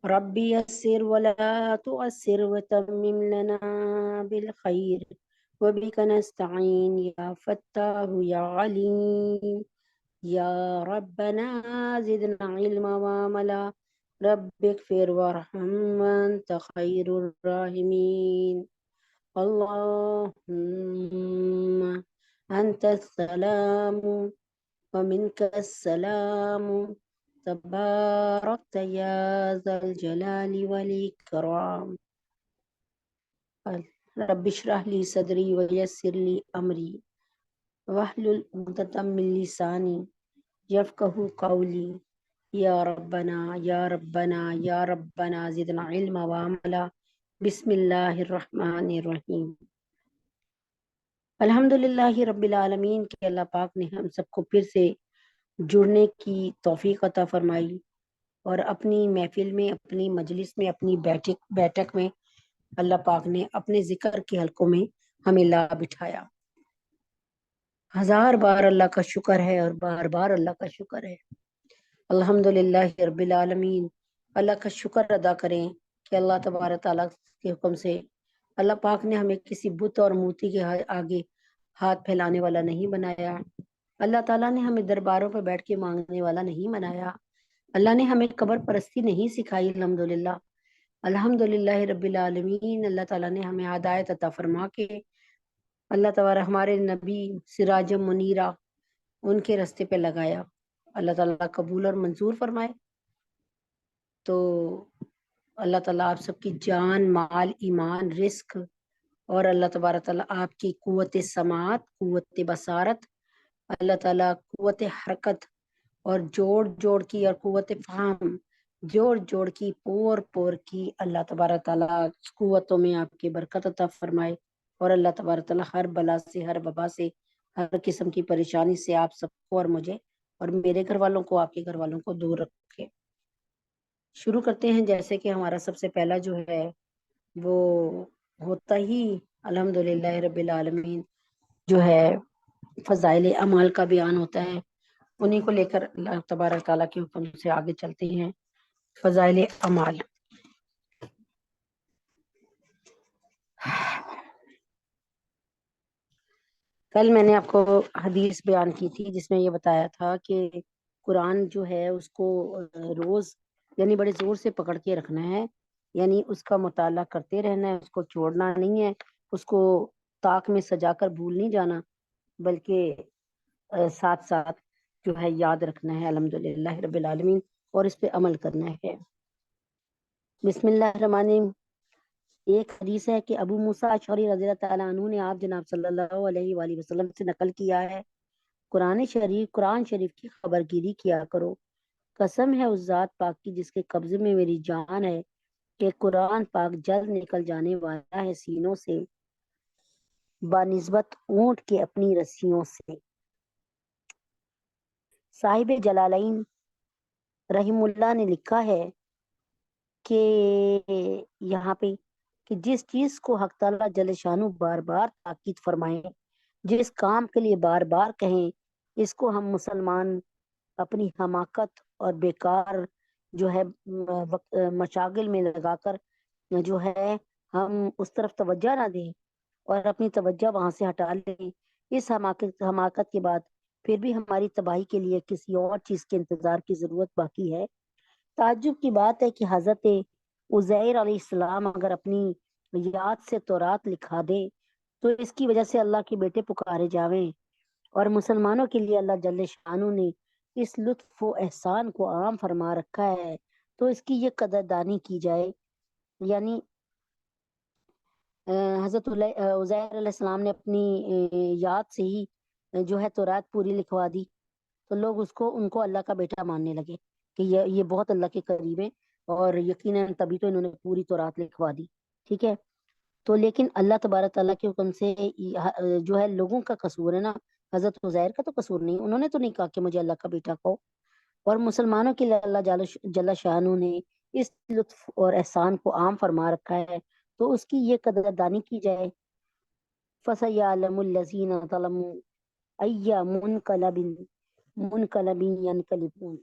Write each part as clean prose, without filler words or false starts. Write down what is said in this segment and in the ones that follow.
ربي يسر ولا تؤسر وتمم لنا بالخير وبك نستعين يا فتاه يا عليم يا ربنا زدنا علما وعملا رب اغفر وارحم وانت خير الراحمين اللهم أنت السلام ومنك السلام تباركت يا ذا الجلال والإكرام رب اشرح لي صدري ويسر لي أمري واحلل عقدة من لساني يفقهوا قولي یا ربنا یا ربنا یا ربنا زدنا علما وعملا بسم اللہ الرحمن الرحیم الحمد للہ رب العالمین کہ اللہ پاک نے ہم سب کو پھر سے جڑنے کی توفیق عطا فرمائی اور اپنی محفل میں اپنی مجلس میں اپنی بیٹھک میں اللہ پاک نے اپنے ذکر کے حلقوں میں ہمیں لا بٹھایا. ہزار بار اللہ کا شکر ہے اور بار بار اللہ کا شکر ہے. الحمدللہ رب العالمین. اللہ کا شکر ادا کریں کہ اللہ تبارک تعالیٰ کے حکم سے اللہ پاک نے ہمیں کسی بت اور مورتی کے آگے ہاتھ پھیلانے والا نہیں بنایا. اللہ تعالیٰ نے ہمیں درباروں پہ بیٹھ کے مانگنے والا نہیں بنایا. اللہ نے ہمیں قبر پرستی نہیں سکھائی. الحمدللہ الحمدللہ رب العالمین. اللہ تعالیٰ نے ہمیں ہدایت عطا فرما کے اللہ تبارک ہمارے نبی سراج منیرہ ان کے راستے پہ لگایا. اللہ تعالیٰ قبول اور منظور فرمائے. تو اللہ تعالیٰ آپ سب کی جان مال ایمان رزق اور اللہ تبارک تعالیٰ آپ کی قوت سماعت قوت بصارت اللہ تعالیٰ قوت حرکت اور جوڑ کی اور قوت فہم جوڑ کی پور کی اللہ تبارک تعالیٰ قوتوں میں آپ کی برکت عطا فرمائے اور اللہ تبارک تعالیٰ ہر بلا سے ہر وبا سے ہر قسم کی پریشانی سے آپ سب کو اور مجھے اور میرے گھر والوں کو آپ کے گھر والوں کو دور رکھے. شروع کرتے ہیں. جیسے کہ ہمارا سب سے پہلا جو ہے وہ ہوتا ہی الحمدللہ رب العالمین جو ہے فضائل اعمال کا بیان ہوتا ہے. انہیں کو لے کر اللہ تبارک تعالیٰ کے حکم سے آگے چلتے ہیں. فضائل اعمال. کل میں نے آپ کو حدیث بیان کی تھی جس میں یہ بتایا تھا کہ قرآن جو ہے اس کو روز یعنی بڑے زور سے پکڑ کے رکھنا ہے. یعنی اس کا مطالعہ کرتے رہنا ہے. اس کو چھوڑنا نہیں ہے. اس کو طاق میں سجا کر بھول نہیں جانا بلکہ ساتھ ساتھ جو ہے یاد رکھنا ہے. الحمدللہ رب العالمین. اور اس پہ عمل کرنا ہے. بسم اللہ الرحمن الرحیم. ایک حدیث ہے کہ ابو موسیٰ اشعری رضی اللہ تعالیٰ عنہ نے آپ جناب صلی اللہ علیہ وآلہ وسلم سے نقل کیا ہے قرآن شریف کی خبر گیری کیا کرو. قسم ہے اس ذات پاک کی جس کے قبضے میں میری جان ہے کہ قرآن پاک جلد نکل جانے والا ہے سینوں سے بنسبت اونٹ کے اپنی رسیوں سے. صاحب جلالین رحم اللہ نے لکھا ہے کہ یہاں پہ کہ جس چیز کو حق تعالیٰ جل شانو بار بار تاکید فرمائیں جس کام کے لیے بار بار کہیں اس کو ہم مسلمان اپنی حماقت اور بیکار جو ہے مشاغل میں لگا کر جو ہے ہم اس طرف توجہ نہ دیں اور اپنی توجہ وہاں سے ہٹا لیں. اس حماقت کے بعد پھر بھی ہماری تباہی کے لیے کسی اور چیز کے انتظار کی ضرورت باقی ہے. تعجب کی بات ہے کہ حضرت عزیر علیہ السلام اگر اپنی یاد سے تورات لکھا دے تو اس کی وجہ سے اللہ کے بیٹے پکارے جاویں اور مسلمانوں کے لیے اللہ جل شانہ نے اس لطف و احسان کو عام فرما رکھا ہے تو اس کی یہ قدردانی کی جائے. یعنی حضرت عزیر علیہ السلام نے اپنی یاد سے ہی جو ہے تورات پوری لکھوا دی تو لوگ ان کو اللہ کا بیٹا ماننے لگے کہ یہ بہت اللہ کے قریب ہے اور یقیناً تبھی تو انہوں نے پوری تورات لکھوا دی. ٹھیک ہے. تو لیکن اللہ تبارک تعالیٰ کے حکم سے جو ہے لوگوں کا قصور ہے نا. حضرت عزیر کا تو قصور نہیں. انہوں نے تو نہیں کہا کہ مجھے اللہ کا بیٹا کہو. اور مسلمانوں کے لیے اللہ جل شانہ نے اس لطف اور احسان کو عام فرما رکھا ہے تو اس کی یہ قدردانی کی جائے. فَسَيَعْلَمُ الَّذِينَ ظَلَمُوا أَيَّ مُنْقَلَبٍ يَنْقَلِبُونَ.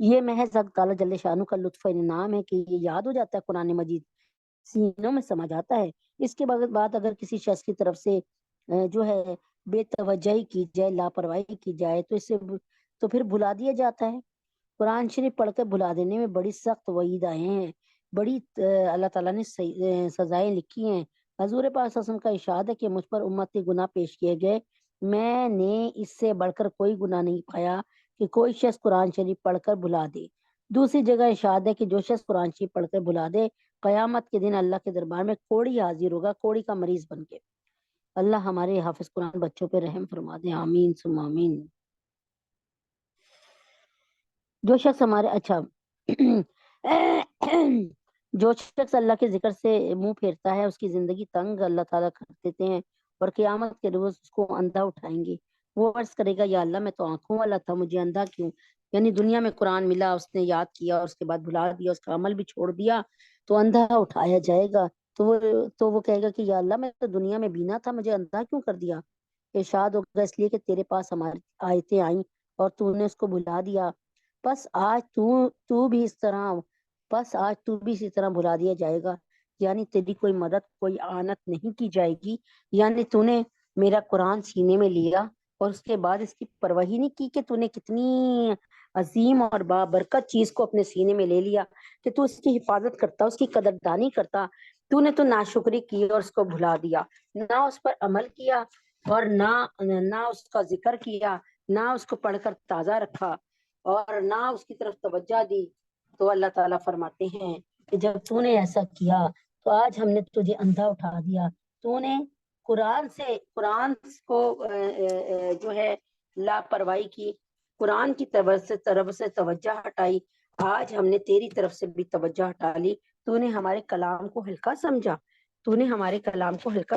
یہ محض حق تعالیٰ جل شانہ کا لطف انعام ہے کہ یہ یاد ہو جاتا ہے، قرآن مجید سینوں میں سما جاتا ہے۔ اس کے بعد اگر کسی شخص کی طرف سے جو ہے بے توجہی کی جائے، لاپرواہی کی جائے، تو اسے تو پھر بھلا دیا جاتا ہے۔ قرآن شریف پڑھ کر بھلا دینے میں بڑی سخت وعید آئے ہیں، بڑی اللہ تعالیٰ نے سزائیں لکھی ہیں۔ حضور پاک صلی اللہ علیہ وسلم کا ارشاد ہے کہ مجھ پر امتی گناہ پیش کیے گئے، میں نے اس سے بڑھ کر کوئی گناہ نہیں پایا کہ کوئی شخص قرآن شریف پڑھ کر بھلا دے۔ دوسری جگہ ارشاد ہے کہ جو شخص قرآن شریف پڑھ کر بھلا دے، قیامت کے دن اللہ کے دربار میں کوڑی حاضر ہوگا، کوڑی کا مریض بن کے۔ اللہ ہمارے حافظ قرآن بچوں پہ رحم فرما دے، آمین ثم آمین۔ جو شخص ہمارے جو شخص اللہ کے ذکر سے منہ پھیرتا ہے، اس کی زندگی تنگ اللہ تعالیٰ کر دیتے ہیں، اور قیامت کے روز اس کو اندھا اٹھائیں گے۔ وہ عرض کرے گا یا اللہ میں تو آنکھوں والا تھا، مجھے اندھا کیوں؟ یعنی دنیا میں قرآن ملا، اس نے یاد کیا اور اس کے بعد بھلا دیا، اس کا عمل بھی چھوڑ دیا، تو اندھا اٹھایا جائے گا۔ تو وہ کہے گا کہ یا اللہ میں تو دنیا میں بینا تھا، مجھے اندھا کیوں کر دیا؟ ارشاد ہوگا اس لیے کہ تیرے پاس ہماری آیتیں آئیں اور تو نے اس کو بھلا دیا، بس آج تو بھی اس طرح بھلا دیا جائے گا، یعنی تیری کوئی مدد، کوئی آنت نہیں کی جائے گی۔ یعنی تو نے میرا قرآن سینے میں لیا اور اس کے بعد اس کی پرواہ نہیں کی کہ تو نے کتنی عظیم اور بابرکت چیز کو اپنے سینے میں لے لیا، کہ تو اس کی حفاظت کرتا، اس کی قدردانی کرتا۔ تو نے تو ناشکری کی اور اس کو بھلا دیا، نہ اس پر عمل کیا اور نہ اس کا ذکر کیا، نہ اس کو پڑھ کر تازہ رکھا اور نہ اس کی طرف توجہ دی۔ تو اللہ تعالیٰ فرماتے ہیں کہ جب تو نے ایسا کیا تو آج ہم نے تجھے اندھا اٹھا دیا۔ تو نے قرآن کو جو ہے لاپرواہی کی، قرآن کی طرف سے توجہ ہٹائی، آج ہم نے تیری طرف سے بھی توجہ ہٹا لی۔ تو نے ہمارے کلام کو ہلکا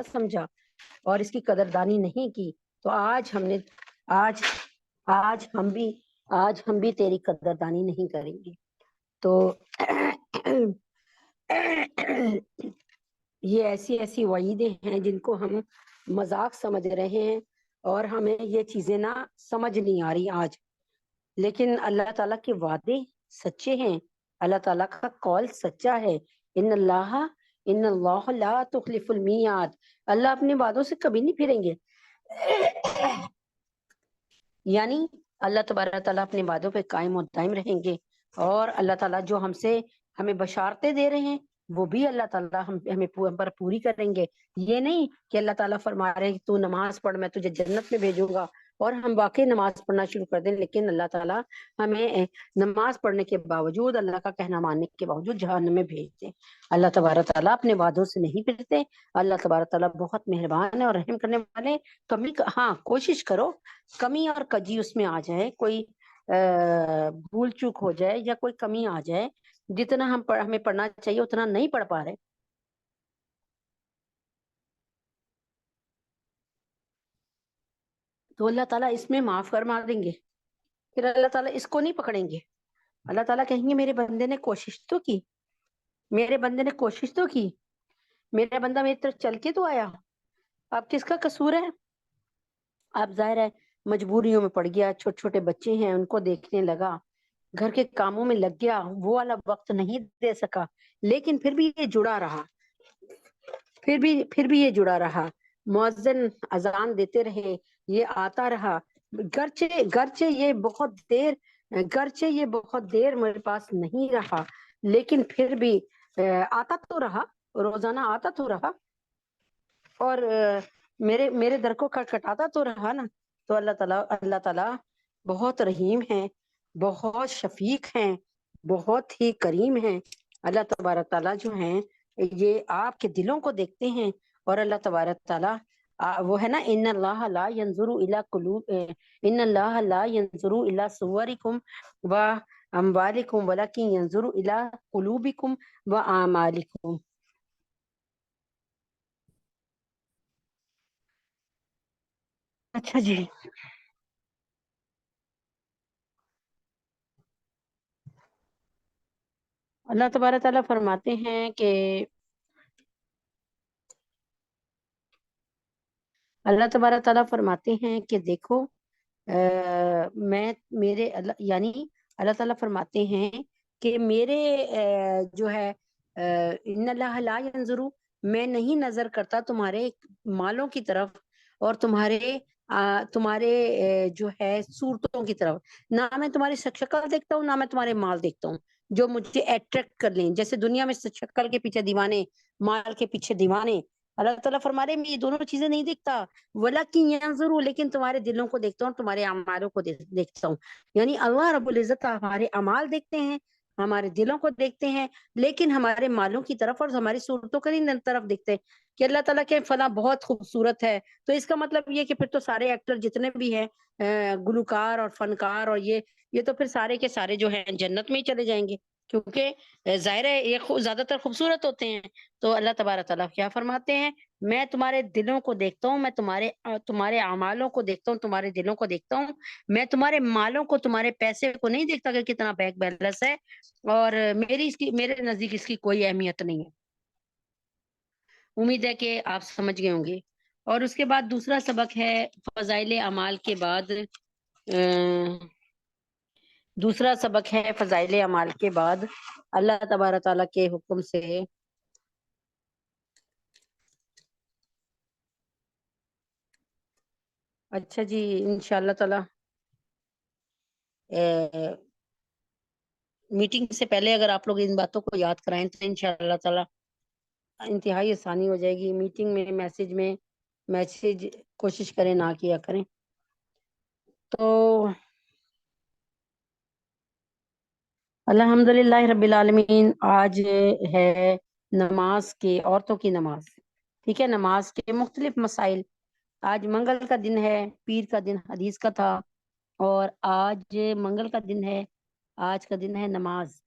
سمجھا اور اس کی قدردانی نہیں کی، تو آج ہم بھی تیری قدردانی نہیں کریں گے۔ تو یہ ایسی وعیدیں ہیں جن کو ہم مذاق سمجھ رہے ہیں اور ہمیں یہ چیزیں نہ سمجھ نہیں آ رہی آج، لیکن اللہ تعالیٰ کے وعدے سچے ہیں، اللہ تعالیٰ کا قول سچا ہے۔ ان اللہ لا تخلف المیعاد، اللہ اپنے وعدوں سے کبھی نہیں پھریں گے۔ یعنی اللہ تبارک تعالیٰ اپنے وعدوں پہ قائم و دائم رہیں گے، اور اللہ تعالیٰ جو ہمیں بشارتیں دے رہے ہیں وہ بھی اللہ تعالیٰ ہمیں پر پوری کریں گے۔ یہ نہیں کہ اللہ تعالیٰ فرما رہے ہیں کہ تو نماز پڑھ، میں تجھے جنت میں بھیجوں گا، اور ہم واقعی نماز پڑھنا شروع کر دیں، لیکن اللہ تعالیٰ ہمیں نماز پڑھنے کے باوجود، اللہ کا کہنا ماننے کے باوجود جہنم میں بھیج دیں۔ اللہ تبارک تعالیٰ اپنے وعدوں سے نہیں پھرتے۔ اللہ تبارک تعالیٰ بہت مہربان ہے اور رحم کرنے والے۔ ہاں کوشش کرو کمی اور کجی اس میں آ جائے، کوئی بھول چوک ہو جائے یا کوئی کمی آ جائے، جتنا ہمیں پڑھنا چاہیے اتنا نہیں پڑھ پا رہے، تو اللہ تعالیٰ اس میں معاف فرما دیں گے، پھر اللہ تعالیٰ اس کو نہیں پکڑیں گے۔ اللہ تعالیٰ کہیں گے میرے بندے نے کوشش تو کی، میرا بندہ میری طرف چل کے تو آیا، اب کس کا قصور ہے؟ اب ظاہر ہے مجبوریوں میں پڑ گیا، چھوٹے چھوٹے بچے ہیں ان کو دیکھنے لگا، گھر کے کاموں میں لگ گیا، وہ والا وقت نہیں دے سکا، لیکن پھر بھی یہ جڑا رہا، مؤذن اذان دیتے رہے، یہ آتا رہا، گرچہ یہ بہت دیر میرے پاس نہیں رہا، لیکن پھر بھی آتا تو رہا، روزانہ آتا تو رہا، اور میرے در کو کھٹکھٹاتا تو رہا نا۔ تو اللہ تعالیٰ بہت رحیم ہیں، بہت شفیق ہیں، بہت ہی کریم ہیں۔ اللہ تبارک تعالیٰ جو ہیں یہ آپ کے دلوں کو دیکھتے ہیں، اور اللہ تبارک تعالیٰ وہ ہے نا، ان اللہ لا ينظر الى صورکم و اموالکم ولکن ينظر الى قلوبکم و اعمالکم۔ اچھا جی، اللہ تبارک تعالیٰ فرماتے ہیں کہ دیکھو میں میرے اللہ یعنی اللہ تعالیٰ فرماتے ہیں کہ میرے جو ہے ان اللہ لا ینظر، میں نہیں نظر کرتا تمہارے مالوں کی طرف اور تمہارے جو ہے صورتوں کی طرف، نہ میں تمہاری شکل دیکھتا ہوں، نہ میں تمہارے مال دیکھتا ہوں جو مجھے اٹریکٹ کر لیں. جیسے دنیا میں شکل کے پیچھے دیوانے، مال کے پیچھے دیوانے، اللہ تعالیٰ فرما رہے میں یہ دونوں چیزیں نہیں دیکھتا. ولیکن ینظر، لیکن تمہارے دلوں کو دیکھتا ہوں، تمہارے اعمالوں کو دیکھتا ہوں. یعنی اللہ رب العزت ہمارے اعمال دیکھتے ہیں، ہمارے دلوں کو دیکھتے ہیں، لیکن ہمارے مالوں کی طرف اور ہماری صورتوں کی طرف دیکھتے ہیں کہ اللہ تعالیٰ کے فلاں بہت خوبصورت ہے. تو اس کا مطلب یہ کہ پھر تو سارے ایکٹر جتنے بھی ہیں، گلوکار اور فنکار اور یہ تو پھر سارے کے سارے جو ہیں جنت میں ہی چلے جائیں گے، کیونکہ ظاہر ہے یہ زیادہ تر خوبصورت ہوتے ہیں. تو اللہ تبارک تعالیٰ کیا فرماتے ہیں، میں تمہارے دلوں کو دیکھتا ہوں، میں تمہارے اعمالوں کو دیکھتا ہوں، تمہارے دلوں کو دیکھتا ہوں. میں تمہارے مالوں کو، تمہارے پیسے کو نہیں دیکھتا کہ کتنا بینک بیلنس ہے، اور میرے نزدیک اس کی کوئی اہمیت نہیں ہے. امید ہے کہ آپ سمجھ گئے ہوں گے. اور اس کے بعد دوسرا سبق ہے فضائل اعمال کے بعد، دوسرا سبق ہے فضائل اعمال کے بعد اللہ تبارک تعالیٰ کے حکم سے اچھا جی انشاءاللہ تعالی میٹنگ سے پہلے اگر آپ لوگ ان باتوں کو یاد کرائیں تو انشاءاللہ تعالی انتہائی آسانی ہو جائے گی. میٹنگ میں میسج کوشش کریں نہ کیا کریں. تو الحمدللہ رب العالمین. آج ہے نماز کے، عورتوں کی نماز. ٹھیک ہے، نماز کے مختلف مسائل. آج منگل کا دن ہے، پیر کا دن حدیث کا تھا، اور آج منگل کا دن ہے، آج کا دن ہے نماز.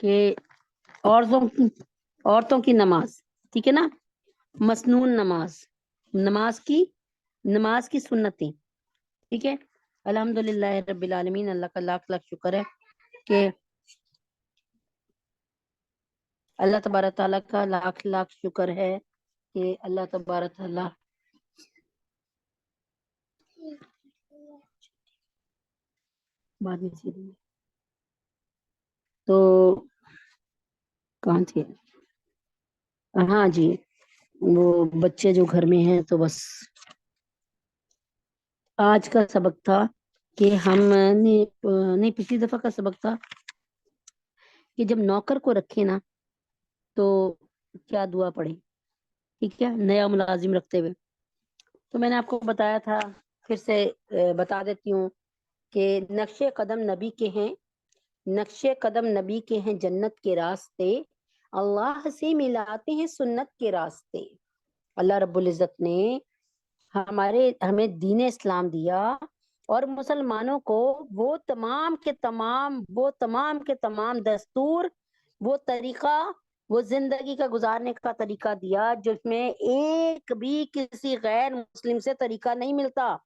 کہ عورتوں کی نماز، ٹھیک ہے نا، مسنون نماز کی سنتیں. ٹھیک ہے، الحمدللہ رب العالمین. اللہ کا لاکھ لاکھ شکر ہے کہ اللہ تبارک تعالیٰ کا لاکھ لاکھ شکر ہے کہ اللہ تبارک تعالیٰ تو کہاں تھے؟ ہاں جی، وہ بچے جو گھر میں ہیں تو بس. آج کا سبق تھا کہ ہم نے نہیں، پچھلی دفعہ کا سبق تھا کہ جب نوکر کو رکھے نا تو کیا دعا پڑھے. ٹھیک ہے، نیا ملازم رکھتے ہوئے تو میں نے آپ کو بتایا تھا، پھر سے بتا دیتی ہوں کہ نقش قدم نبی کے ہیں، نقش قدم نبی کے ہیں جنت کے راستے، اللہ سے ملاتے ہیں سنت کے راستے. اللہ رب العزت نے ہمیں دین اسلام دیا، اور مسلمانوں کو وہ تمام کے تمام دستور، وہ طریقہ، وہ زندگی کا گزارنے کا طریقہ دیا جس میں ایک بھی کسی غیر مسلم سے طریقہ نہیں ملتا.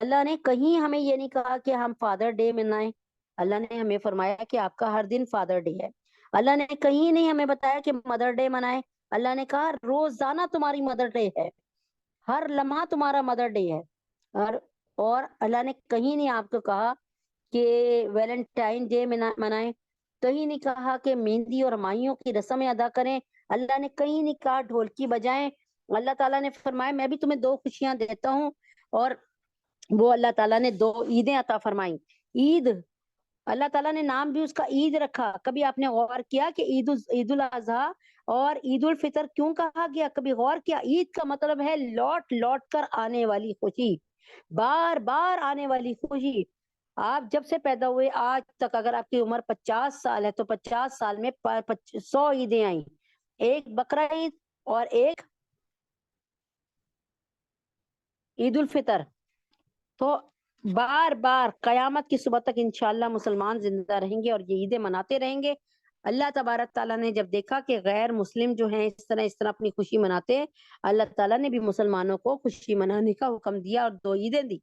اللہ نے کہیں ہمیں یہ نہیں کہا کہ ہم فادر ڈے منائیں، اللہ نے ہمیں فرمایا کہ آپ کا ہر دن فادر ڈے ہے. اللہ نے کہیں نہیں ہمیں بتایا کہ مدر ڈے منائیں، اللہ نے کہا روزانہ تمہاری مدر ڈے ہے، ہر لمحہ تمہارا مدر ڈے ہے. اور اللہ نے کہیں نہیں آپ کو کہا کہ ویلنٹائن ڈے منائیں، کہیں نہیں کہا کہ مہندی اور مائیوں کی رسمیں ادا کریں، اللہ نے کہیں نہیں کہا ڈھولکی بجائیں. اللہ تعالیٰ نے فرمایا میں بھی تمہیں 2 خوشیاں دیتا ہوں، اور وہ اللہ تعالیٰ نے 2 عیدیں عطا فرمائیں. عید، اللہ تعالیٰ نے نام بھی اس کا عید رکھا. کبھی آپ نے غور کیا کہ عید الاضحیٰ اور عید الفطر کیوں کہا گیا؟ کبھی غور کیا؟ عید کا مطلب ہے لوٹ لوٹ کر آنے والی خوشی، بار بار آنے والی خوشی. آپ جب سے پیدا ہوئے آج تک اگر آپ کی عمر 50 سال ہے تو 50 سال میں 100 عیدیں آئیں، ایک بقرہ عید اور ایک عید الفطر. تو بار بار قیامت کی صبح تک انشاءاللہ مسلمان زندہ رہیں گے اور یہ عیدیں مناتے رہیں گے. اللہ تبارک تعالیٰ نے جب دیکھا کہ غیر مسلم جو ہیں اس طرح اپنی خوشی مناتے، اللہ تعالیٰ نے بھی مسلمانوں کو خوشی منانے کا حکم دیا اور 2 عیدیں دی.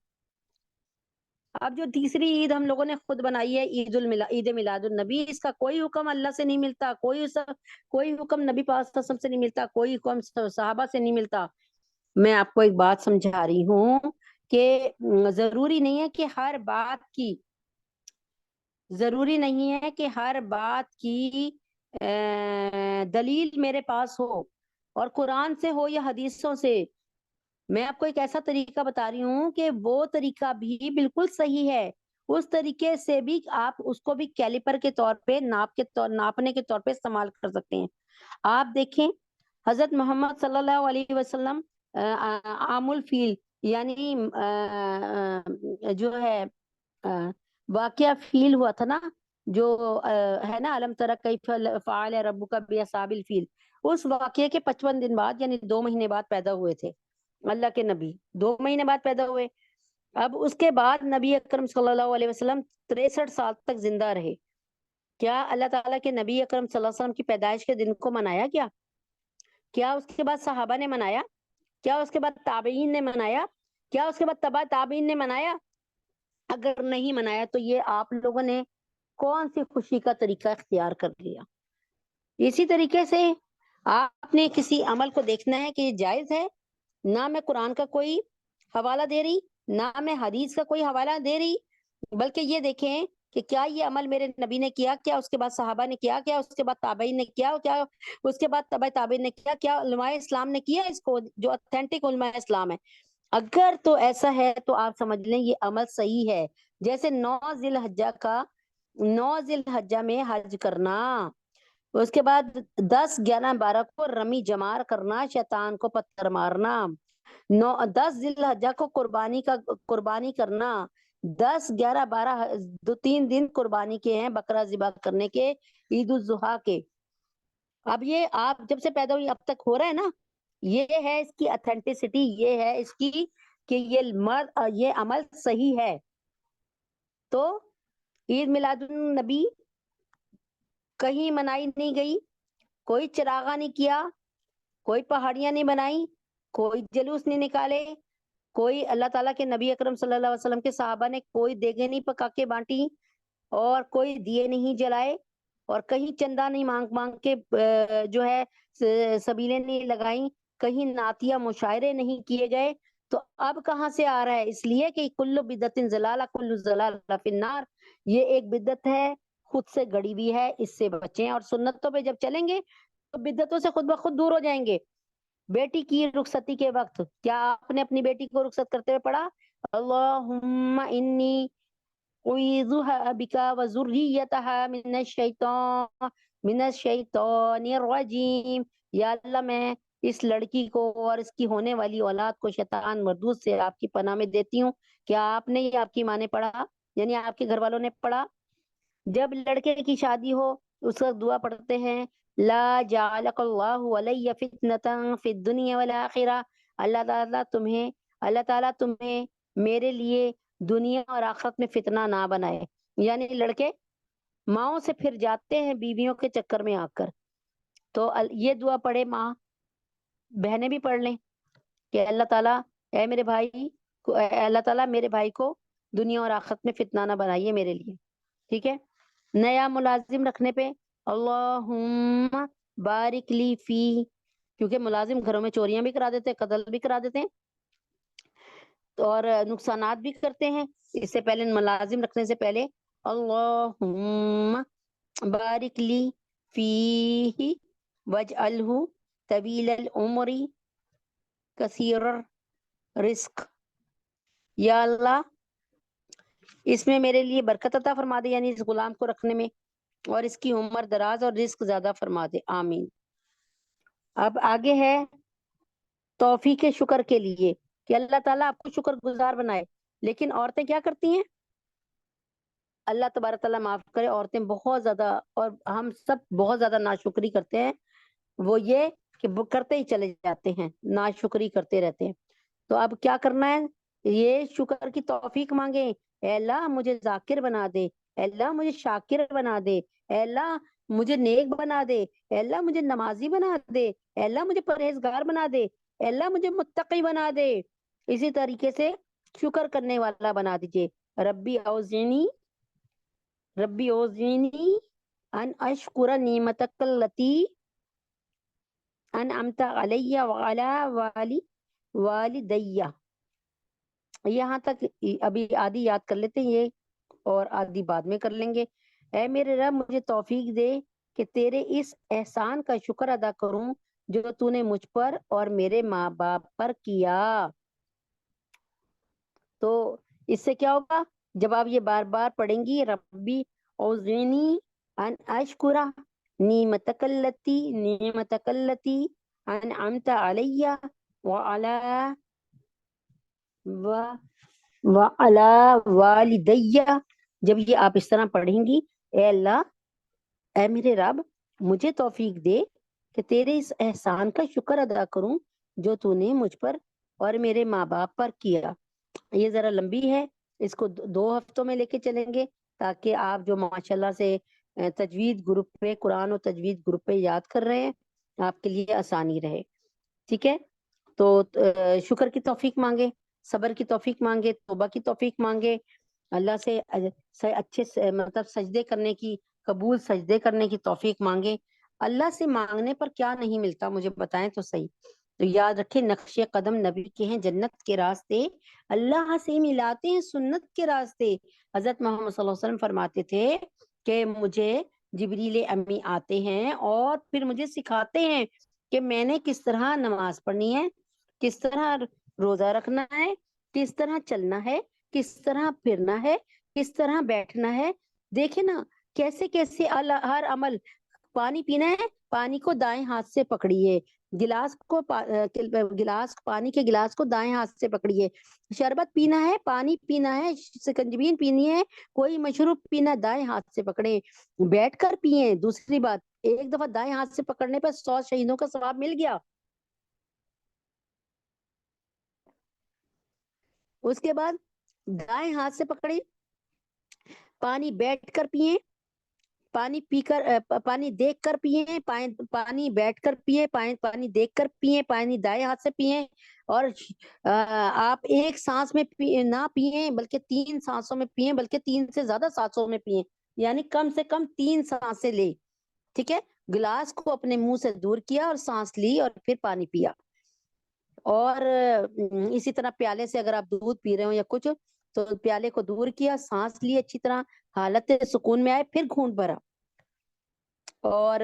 اب جو تیسری عید ہم لوگوں نے خود بنائی ہے عید میلاد النبی، اس کا کوئی حکم اللہ سے نہیں ملتا، کوئی حکم نبی پاک صلی اللہ علیہ وسلم سے نہیں ملتا، کوئی حکم صحابہ سے نہیں ملتا. میں آپ کو ایک بات سمجھا رہی ہوں کہ ضروری نہیں ہے کہ ہر بات کی دلیل میرے پاس ہو، اور قرآن سے ہو یا حدیثوں سے۔ میں آپ کو ایک ایسا طریقہ بتا رہی ہوں کہ وہ طریقہ بھی بالکل صحیح ہے، اس طریقے سے بھی آپ اس کو بھی کیلیپر کے طور پہ ناپنے کے طور پہ استعمال کر سکتے ہیں۔ آپ دیکھیں حضرت محمد صلی اللہ علیہ وسلم عام الفیل، یعنی جو ہے واقعہ فیل ہوا تھا نا، جو ہے نا علم تر کیف فعل ربک باصحاب الفیل، اس واقعے کے 55 دن بعد یعنی 2 مہینے بعد پیدا ہوئے تھے اللہ کے نبی، 2 مہینے بعد پیدا ہوئے۔ اب اس کے بعد نبی اکرم صلی اللہ علیہ وسلم 63 سال تک زندہ رہے۔ کیا اللہ تعالیٰ کے نبی اکرم صلی اللہ علیہ وسلم کی پیدائش کے دن کو منایا کیا اس کے بعد صحابہ نے منایا؟ کیا اس کے بعد تابعین نے منایا؟ کیا اس کے بعد تبع تابعین نے منایا؟ اگر نہیں منایا تو یہ آپ لوگوں نے کون سی خوشی کا طریقہ اختیار کر لیا؟ اسی طریقے سے آپ نے کسی عمل کو دیکھنا ہے کہ یہ جائز ہے، نہ میں قرآن کا کوئی حوالہ دے رہی، نہ میں حدیث کا کوئی حوالہ دے رہی، بلکہ یہ دیکھیں کہ کیا یہ عمل میرے نبی نے کیا، کیا اس کے بعد صحابہ نے کیا، کیا اس کے بعد تابعین نے کیا، کیا اس کے بعد تبع تابعین نے کیا، کیا علماء اسلام نے کیا اس کو، جو اتھینٹک علماء اسلام ہے۔ اگر تو ایسا ہے تو آپ سمجھ لیں یہ عمل صحیح ہے۔ جیسے 9 ذی الحجہ میں حج کرنا، اس کے بعد 10 11 12 کو رمی جمار کرنا، شیطان کو پتھر مارنا، 10 ذی الحجہ کو قربانی کرنا، 10 11 12 3 دن قربانی کے ہیں بکرا ذبح کرنے کے، عید الاضحیٰ کے۔ اب یہ آپ جب سے پیدا ہوئی اب تک ہو رہا ہے نا، یہ ہے اس کی اتھینٹسٹی، یہ ہے اس کی کہ یہ عمل صحیح ہے۔ تو عید میلاد النبی کہیں منائی نہیں گئی، کوئی چراغا نہیں کیا، کوئی پہاڑیاں نہیں بنائی، کوئی جلوس نہیں نکالے، کوئی اللہ تعالیٰ کے نبی اکرم صلی اللہ علیہ وسلم کے صحابہ نے کوئی دیگیں نہیں پکا کے بانٹی، اور کوئی دیے نہیں جلائے، اور کہیں چندہ نہیں مانگ کے جو ہے سبیلیں نہیں لگائیں، کہیں نعتیہ مشاعرے نہیں کیے گئے۔ تو اب کہاں سے آ رہا ہے؟ اس لیے کہ کل بدعت ضلالہ کل ضلالہ فی النار، یہ ایک بدعت ہے، خود سے گڑی ہوئی ہے، اس سے بچیں۔ اور سنتوں پہ جب چلیں گے تو بدعتوں سے خود بخود دور ہو جائیں گے۔ بیٹی کی رخصتی کے وقت کیا آپ نے اپنی بیٹی کو رخصت کرتے ہوئے پڑھا اللہم انی اعوذ بک وذریتها من الشیطان الرجیم، یا اللہ میں اس لڑکی کو اور اس کی ہونے والی اولاد کو شیطان مردود سے آپ کی پناہ میں دیتی ہوں؟ کیا آپ نے یا آپ کی ماں نے پڑھا، یعنی آپ کے گھر والوں نے پڑھا؟ جب لڑکے کی شادی ہو اس وقت دعا پڑھتے ہیں لا جعلک اللہ علی فتنۃ فی الدنیا والآخرہ، اللہ تعالیٰ تمہیں میرے لیے دنیا اور آخرت میں فتنہ نہ بنائے۔ یعنی لڑکے ماؤں سے پھر جاتے ہیں بیویوں کے چکر میں آ کر، تو یہ دعا پڑھے، ماں بہنیں بھی پڑھ لیں کہ اللہ تعالیٰ اے میرے بھائی اللہ تعالیٰ میرے بھائی کو دنیا اور آخرت میں فتنہ نہ بنائیے میرے لیے، ٹھیک ہے۔ نیا ملازم رکھنے پہ اللہم بارک لی فی، کیونکہ ملازم گھروں میں چوریاں بھی کرا دیتے ہیں، قتل بھی کرا دیتے ہیں اور نقصانات بھی کرتے ہیں، اس سے پہلے ملازم رکھنے سے پہلے اللہم بارک لی فیہ واجعلہ طویل العمر کثیر الرزق، یا اللہ اس میں میرے لیے برکت عطا فرما دے، یعنی اس غلام کو رکھنے میں، اور اس کی عمر دراز اور رزق زیادہ فرما دے، آمین۔ اب آگے ہے توفیق شکر کے لیے کہ اللہ تعالیٰ آپ کو شکر گزار بنائے۔ لیکن عورتیں کیا کرتی ہیں؟ اللہ تبارک تعالیٰ معاف کرے، عورتیں بہت زیادہ، اور ہم سب بہت زیادہ ناشکری کرتے ہیں، وہ یہ کہ وہ کرتے ہی چلے جاتے ہیں، ناشکری کرتے رہتے ہیں۔ تو اب کیا کرنا ہے؟ یہ شکر کی توفیق مانگے، اے اللہ مجھے ذاکر بنا دے، اے اللہ مجھے شاکر بنا دے، اے اللہ مجھے نیک بنا دے، اے اللہ مجھے نمازی بنا دے، اے اللہ مجھے پرہیزگار بنا دے، اے اللہ مجھے متقی بنا دے۔ اسی طریقے سے شکر کرنے والا بنا دیجئے۔ ربی اوزینی ان اشکر نعمتک التی انعمت علی وعلی والدی، یہاں تک ابھی آدھی یاد کر لیتے ہیں یہ، اور آدھی بعد میں کر لیں گے۔ اے میرے رب مجھے توفیق دے کہ تیرے اس احسان کا شکر ادا کروں جو تو نے مجھ پر اور میرے ماں باپ پر کیا۔ تو اس سے کیا ہوگا جب آپ یہ بار بار پڑھیں گی، ربی اوزینی ان اشکرا نعمتک التی انعمت علی وعلی وعلی والدی، جب یہ آپ اس طرح پڑھیں گی، اے اللہ، اے میرے رب مجھے توفیق دے کہ تیرے اس احسان کا شکر ادا کروں جو تو نے مجھ پر اور میرے ماں باپ پر کیا۔ یہ ذرا لمبی ہے، اس کو 2 ہفتوں میں لے کے چلیں گے تاکہ آپ جو ماشاءاللہ سے تجوید گروپ پہ قرآن و تجوید گروپ پہ یاد کر رہے ہیں، آپ کے لیے آسانی رہے۔ ٹھیک ہے، تو شکر کی توفیق مانگے، صبر کی توفیق مانگے، توبہ کی توفیق مانگے، اللہ سے اچھے مطلب سجدے کرنے کی، قبول سجدے کرنے کی توفیق مانگے۔ اللہ سے مانگنے پر کیا نہیں ملتا مجھے بتائیں تو صحیح۔ تو یاد رکھیں نقش قدم نبی کے ہیں، جنت کے راستے اللہ سے ملاتے ہیں سنت کے راستے۔ حضرت محمد صلی اللہ علیہ وسلم فرماتے تھے کہ مجھے جبریل امی آتے ہیں اور پھر مجھے سکھاتے ہیں کہ میں نے کس طرح نماز پڑھنی ہے، کس طرح روزہ رکھنا ہے، کس طرح چلنا ہے، کس طرح پھرنا ہے، کس طرح بیٹھنا ہے۔ دیکھیں نا کیسے کیسے ہر عمل، پانی پینا ہے، پانی کو دائیں ہاتھ سے پکڑیے، گلاس پانی کے گلاس کو دائیں ہاتھ سے پکڑیے، شربت پینا ہے، پانی پینا ہے، سکنجبین پینی ہے، کوئی مشروب پینا دائیں ہاتھ سے پکڑے، بیٹھ کر پیئے۔ دوسری بات، ایک دفعہ دائیں ہاتھ سے پکڑنے پر 100 شہیدوں کا ثواب مل گیا۔ اس کے بعد دائیں ہاتھ سے پکڑے، پانی بیٹھ کر پیئے، پانی پی کر پانی دیکھ کر پیئے، پانی بیٹھ کر پیئے، پانی دیکھ کر پیئے، پانی دائیں ہاتھ سے پیئے، اور آپ ایک سانس میں نہ پیئے بلکہ 3 سانسوں میں پیئے، بلکہ 3 سے زیادہ سانسوں میں پیئے، یعنی کم سے کم 3 سانسیں لے۔ ٹھیک ہے، گلاس کو اپنے منہ سے دور کیا اور سانس لی اور پھر پانی پیا۔ اور اسی طرح پیالے سے اگر آپ دودھ پی رہے ہو یا کچھ، تو پیالے کو دور کیا، سانس لی اچھی طرح، حالت سکون میں آئے، پھر گھونٹ بھرا، اور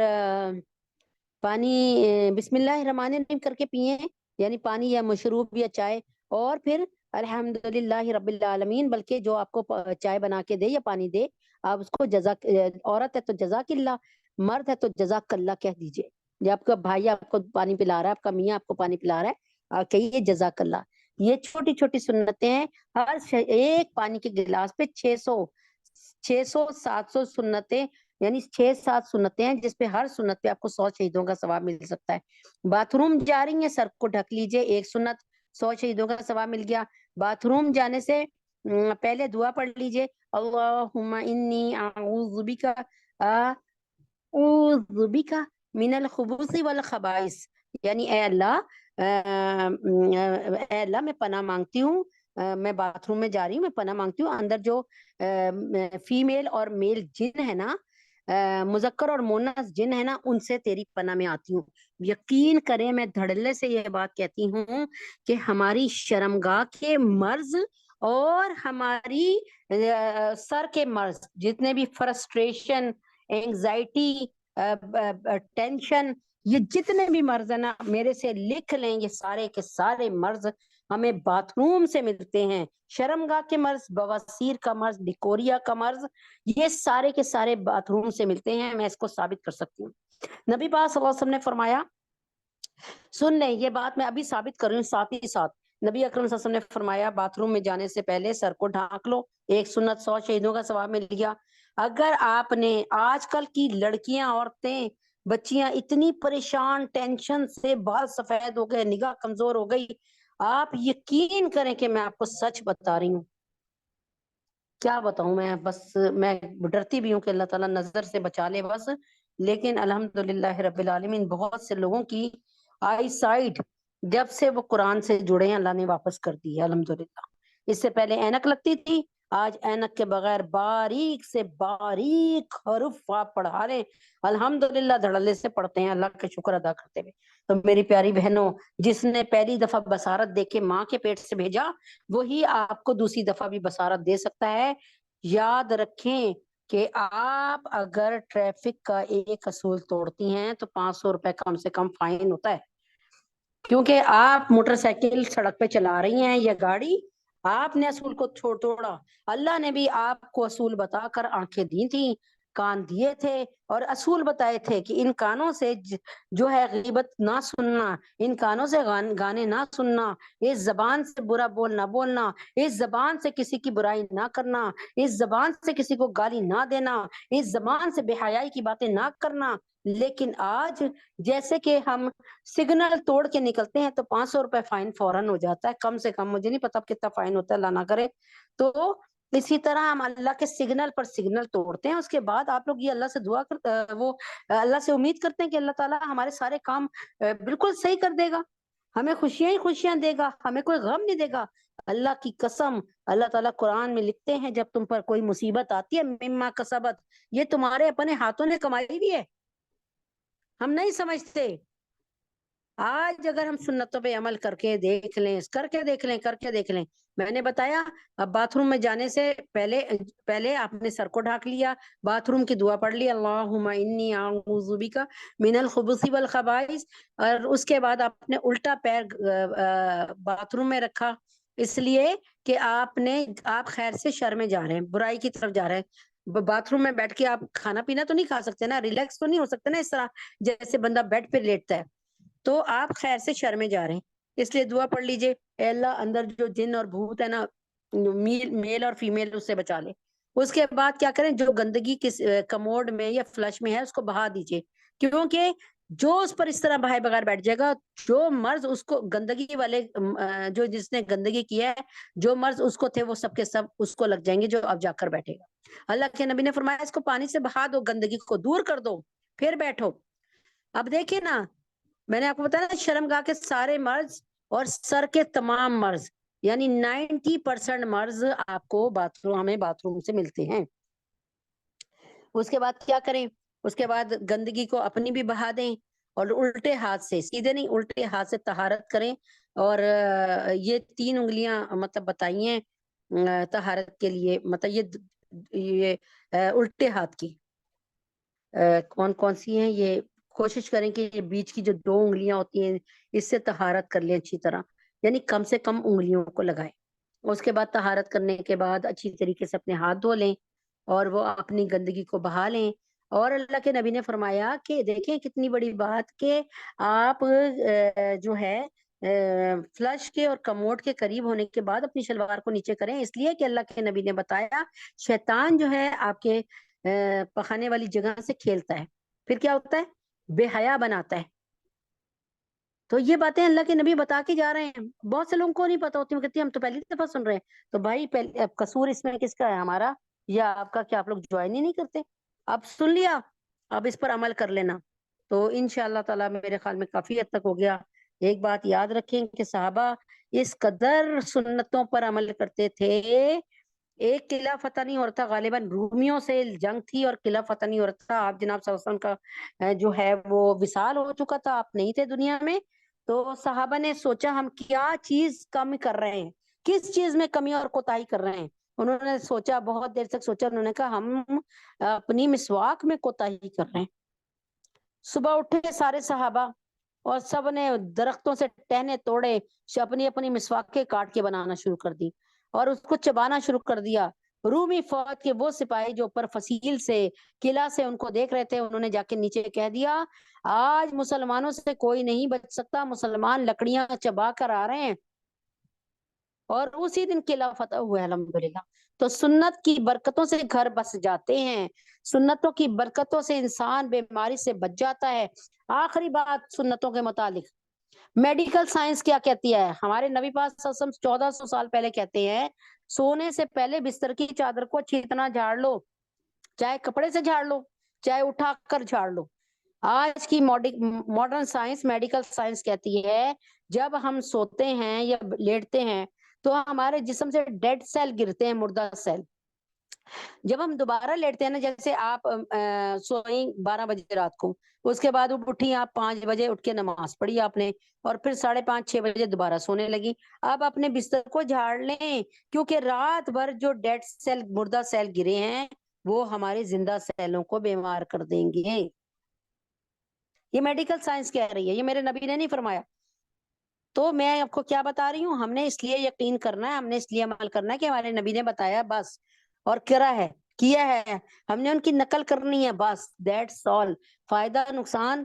پانی بسم اللہ الرحمن الرحیم کر کے پیئے، یعنی پانی یا مشروب یا چائے، اور پھر الحمدللہ رب العالمین، بلکہ جو آپ کو چائے بنا کے دے یا پانی دے، آپ اس کو جزاک، عورت ہے تو جزاک اللہ، مرد ہے تو جزاک اللہ کہہ دیجئے۔ یا آپ کا بھائی آپ کو پانی پلا رہا ہے، آپ کا میاں آپ کو پانی پلا رہا ہے، آپ کہیے جزاک اللہ۔ یہ چھوٹی چھوٹی سنتیں ہیں، ہر ایک پانی کے گلاس پہ 600 700 سنتیں، یعنی 6 7 سنتیں ہیں، جس پہ ہر سنت پہ آپ کو 100 شہیدوں کا ثواب مل سکتا ہے۔ باتھ روم جا رہی ہیں، سر کو ڈھک لیجئے، 1 سنت، 100 شہیدوں کا ثواب مل گیا۔ باتھ روم جانے سے پہلے دعا پڑھ لیجئے، اللہم انی اعوذ بک اعوذ بک من الخبث والخبائث، یعنی اے اللہ میں پناہ مانگتی ہوں، میں باتھ روم میں جا رہی ہوں، میں پناہ مانگتی ہوں، اندر جو فیمیل اور میل جن ہے نا، مذکر اور مونس جن ہے نا، ان سے تیری پناہ میں آتی ہوں۔ یقین کریں میں دھڑلے سے یہ بات کہتی ہوں کہ ہماری شرمگاہ کے مرض اور ہماری سر کے مرض، جتنے بھی فرسٹریشن، اینگزائٹی، ٹینشن، یہ جتنے بھی مرض ہیں نا، میرے سے لکھ لیں، یہ سارے کے سارے مرض ہمیں باتھ روم سے ملتے ہیں۔ شرمگاہ کے مرض، بواسیر کا مرض، ڈیکوریا کا مرض، یہ سارے کے سارے باتھ روم سے ملتے ہیں۔ میں اس کو ثابت کر سکتی ہوں۔ نبی پاک صلی اللہ علیہ وسلم نے فرمایا، سن لیں یہ بات میں ابھی ثابت کر رہی ہوں، ساتھ ہی ساتھ نبی اکرم صلی اللہ علیہ وسلم نے فرمایا باتھ روم میں جانے سے پہلے سر کو ڈھانک لو، 1 سنت 100 شہیدوں کا ثواب مل گیا۔ اگر آپ نے، آج کل کی لڑکیاں، عورتیں، بچیاں اتنی پریشان، ٹینشن سے بال سفید ہو گئے، نگاہ کمزور ہو گئی، آپ یقین کریں کہ میں آپ کو سچ بتا رہی ہوں، کیا بتاؤں میں، بس میں ڈرتی بھی ہوں کہ اللہ تعالیٰ نظر سے بچا لے بس، لیکن الحمدللہ رب العالمین بہت سے لوگوں کی آئی سائٹ جب سے وہ قرآن سے جڑے ہیں اللہ نے واپس کر دی ہے الحمدللہ۔ اس سے پہلے اینک لگتی تھی، آج اینک کے بغیر باریک سے باریک حروف آپ پڑھا رہے ہیں، الحمدللہ دھڑلے سے پڑھتے ہیں، اللہ کا شکر ادا کرتے ہوئے۔ تو میری پیاری بہنوں، جس نے پہلی دفعہ بصارت دے کے ماں کے پیٹ سے بھیجا، وہی آپ کو دوسری دفعہ بھی بصارت دے سکتا ہے۔ یاد رکھیں کہ آپ اگر ٹریفک کا ایک اصول توڑتی ہیں تو 500 روپے کم سے کم فائن ہوتا ہے، کیونکہ آپ موٹر سائیکل سڑک پہ چلا رہی ہیں یا گاڑی، آپ نے اصول کو توڑا۔ اللہ نے بھی آپ کو اصول بتا کر آنکھیں دی تھی، کان دیے تھے، اور اصول بتائے تھے کہ ان کانوں سے جو ہے غیبت نہ سننا، ان کانوں سے گانے نہ سننا، اس زبان سے برا بول نہ بولنا، اس زبان سے کسی کی برائی نہ کرنا، اس زبان سے کسی کو گالی نہ دینا، اس زبان سے بے حیائی کی باتیں نہ کرنا۔ لیکن آج جیسے کہ ہم سگنل توڑ کے نکلتے ہیں تو 500 روپے فائن فوراً ہو جاتا ہے، کم سے کم، مجھے نہیں پتا کتنا فائن ہوتا ہے، اللہ نہ کرے۔ تو اسی طرح ہم اللہ کے سگنل پر سگنل توڑتے ہیں، اس کے بعد آپ لوگ یہ اللہ سے دعا کر وہ اللہ سے امید کرتے ہیں کہ اللہ تعالیٰ ہمارے سارے کام بالکل صحیح کر دے گا، ہمیں خوشیاں ہی خوشیاں دے گا، ہمیں کوئی غم نہیں دے گا۔ اللہ کی قسم، اللہ تعالیٰ قرآن میں لکھتے ہیں جب تم پر کوئی مصیبت آتی ہے، مما کسبت، یہ تمہارے اپنے ہاتھوں نے کمائی بھی ہے، ہم نہیں سمجھتے۔ آج اگر ہم سنتوں پہ عمل کر کے دیکھ لیں، کر کے دیکھ لیں، میں نے بتایا اب باتھ روم میں جانے سے پہلے آپ نے سر کو ڈھانک لیا، باتھ روم کی دعا پڑھ لی، اللہم انی اعوذ بک من الخبث والخبائث، اور اس کے بعد آپ نے الٹا پیر باتھ روم میں رکھا، اس لیے کہ آپ خیر سے شر میں جا رہے ہیں، برائی کی طرف جا رہے ہیں۔ باتھ روم میں بیٹھ کے آپ کھانا پینا تو نہیں کھا سکتے نا، ریلیکس تو نہیں ہو سکتے نا اس طرح جیسے بندہ بیڈ پہ لیٹتا ہے، تو آپ خیر سے شر میں جا رہے ہیں، اس لیے دعا پڑھ لیجئے، اے اللہ اندر جو جن اور بھوت ہے نا، میل اور فیمیل، اس سے بچا لے۔ اس کے بعد کیا کریں، جو گندگی کس کموڈ میں یا فلش میں ہے اس کو بہا دیجئے، کیونکہ جو اس پر اس طرح بہائے بغیر بیٹھ جائے گا، جو مرض اس کو گندگی والے جو جس نے گندگی کیا ہے، جو مرض اس کو تھے وہ سب کے سب اس کو لگ جائیں گے جو اب جا کر بیٹھے گا۔ اللہ کے نبی نے فرمایا اس کو پانی سے بہا دو، گندگی کو دور کر دو، پھر بیٹھو۔ اب دیکھیں نا، میں نے آپ کو بتایا نا، شرمگاہ کے سارے مرض اور سر کے تمام مرض، یعنی 90% مرض آپ کو ہمیں باتھ روم سے ملتے ہیں۔ اس کے بعد کیا کریں، اس کے بعد گندگی کو اپنی بھی بہا دیں، اور الٹے ہاتھ سے، سیدھے نہیں الٹے ہاتھ سے طہارت کریں، اور یہ 3 انگلیاں مطلب بتائی ہیں طہارت کے لیے، مطلب یہ الٹے ہاتھ کی کون کون سی ہیں، یہ کوشش کریں کہ یہ بیچ کی جو 2 انگلیاں ہوتی ہیں اس سے طہارت کر لیں اچھی طرح، یعنی کم سے کم انگلیوں کو لگائیں۔ اس کے بعد طہارت کرنے کے بعد اچھی طریقے سے اپنے ہاتھ دھو لیں اور وہ اپنی گندگی کو بہا لیں۔ اور اللہ کے نبی نے فرمایا کہ دیکھیں کتنی بڑی بات کہ آپ جو ہے فلش کے اور کموڈ کے قریب ہونے کے بعد اپنی شلوار کو نیچے کریں، اس لیے کہ اللہ کے نبی نے بتایا شیطان جو ہے آپ کے پخانے والی جگہ سے کھیلتا ہے، پھر کیا ہوتا ہے، بے حیا بناتا ہے۔ تو یہ باتیں اللہ کے نبی بتا کے جا رہے ہیں، بہت سے لوگوں کو نہیں پتا ہوتی، وہ کہتی ہیں ہم تو پہلی دفعہ سن رہے ہیں۔ تو بھائی اب قصور اس میں کس کا ہے، ہمارا یا آپ کا؟ کیا آپ لوگ جوائن ہی نہیں کرتے؟ اب سن لیا، اب اس پر عمل کر لینا، تو انشاءاللہ تعالی میرے خیال میں کافی حد تک ہو گیا۔ ایک بات یاد رکھیں کہ صحابہ اس قدر سنتوں پر عمل کرتے تھے، ایک قلعہ فتح نہیں ہو رہا تھا، غالباً رومیوں سے جنگ تھی اور قلعہ فتح نہیں ہو رہا تھا، آپ جناب صلی اللہ علیہ وسلم کا جو ہے وہ وصال ہو چکا تھا، آپ نہیں تھے دنیا میں۔ تو صحابہ نے سوچا ہم کیا چیز کم کر رہے ہیں، کس چیز میں کمی اور کوتاہی کر رہے ہیں، انہوں نے سوچا، بہت دیر تک سوچا، انہوں نے کہا ہم اپنی مسواک میں کوتاہی کر رہے ہیں۔ صبح اٹھے سارے صحابہ اور سب نے درختوں سے ٹہنے توڑے، اپنی اپنی مسواکیں کاٹ کے بنانا شروع کر دی اور اس کو چبانا شروع کر دیا۔ رومی فوج کے وہ سپاہی جو اوپر فصیل سے قلعہ سے ان کو دیکھ رہے تھے، انہوں نے جا کے نیچے کہہ دیا آج مسلمانوں سے کوئی نہیں بچ سکتا، مسلمان لکڑیاں چبا کر آ رہے ہیں، اور اسی دن قلعہ فتح ہوا الحمدللہ۔ تو سنت کی برکتوں سے گھر بس جاتے ہیں، سنتوں کی برکتوں سے انسان بیماری سے بچ جاتا ہے۔ آخری بات سنتوں کے متعلق، میڈیکل سائنس کیا کہتی ہے؟ ہمارے نبی پاک صلی اللہ علیہ وسلم 1400 سال پہلے کہتے ہیں سونے سے پہلے بستر کی چادر کو اچھی طرح جھاڑ لو، چاہے کپڑے سے جھاڑ لو، چاہے اٹھا کر جھاڑ لو۔ آج کی ماڈرن سائنس، میڈیکل سائنس کہتی ہے جب ہم سوتے ہیں یا لیٹتے ہیں تو ہمارے جسم سے ڈیڈ سیل گرتے ہیں، مردہ سیل. جب ہم دوبارہ لیٹتے ہیں نا، جیسے آپ سوئیں 12 بجے رات کو، اس کے بعد اٹھی آپ 5 بجے، اٹھ کے نماز پڑھی آپ نے، اور پھر 5:30-6 بجے دوبارہ سونے لگی. آپ اپنے بستر کو جھاڑ لیں، کیونکہ رات بھر جو ڈیڈ سیل، مردہ سیل گرے ہیں، وہ ہمارے زندہ سیلوں کو بیمار کر دیں گے. یہ میڈیکل سائنس کہہ رہی ہے، یہ میرے نبی نے نہیں فرمایا. تو میں آپ کو کیا بتا رہی ہوں، ہم نے اس لیے یقین کرنا ہے، ہم نے اس لیے عمل کرنا ہے کہ ہمارے نبی نے بتایا بس، اور کرا ہے، کیا ہے، ہم نے ان کی نقل کرنی ہے بس. That's all. فائدہ نقصان،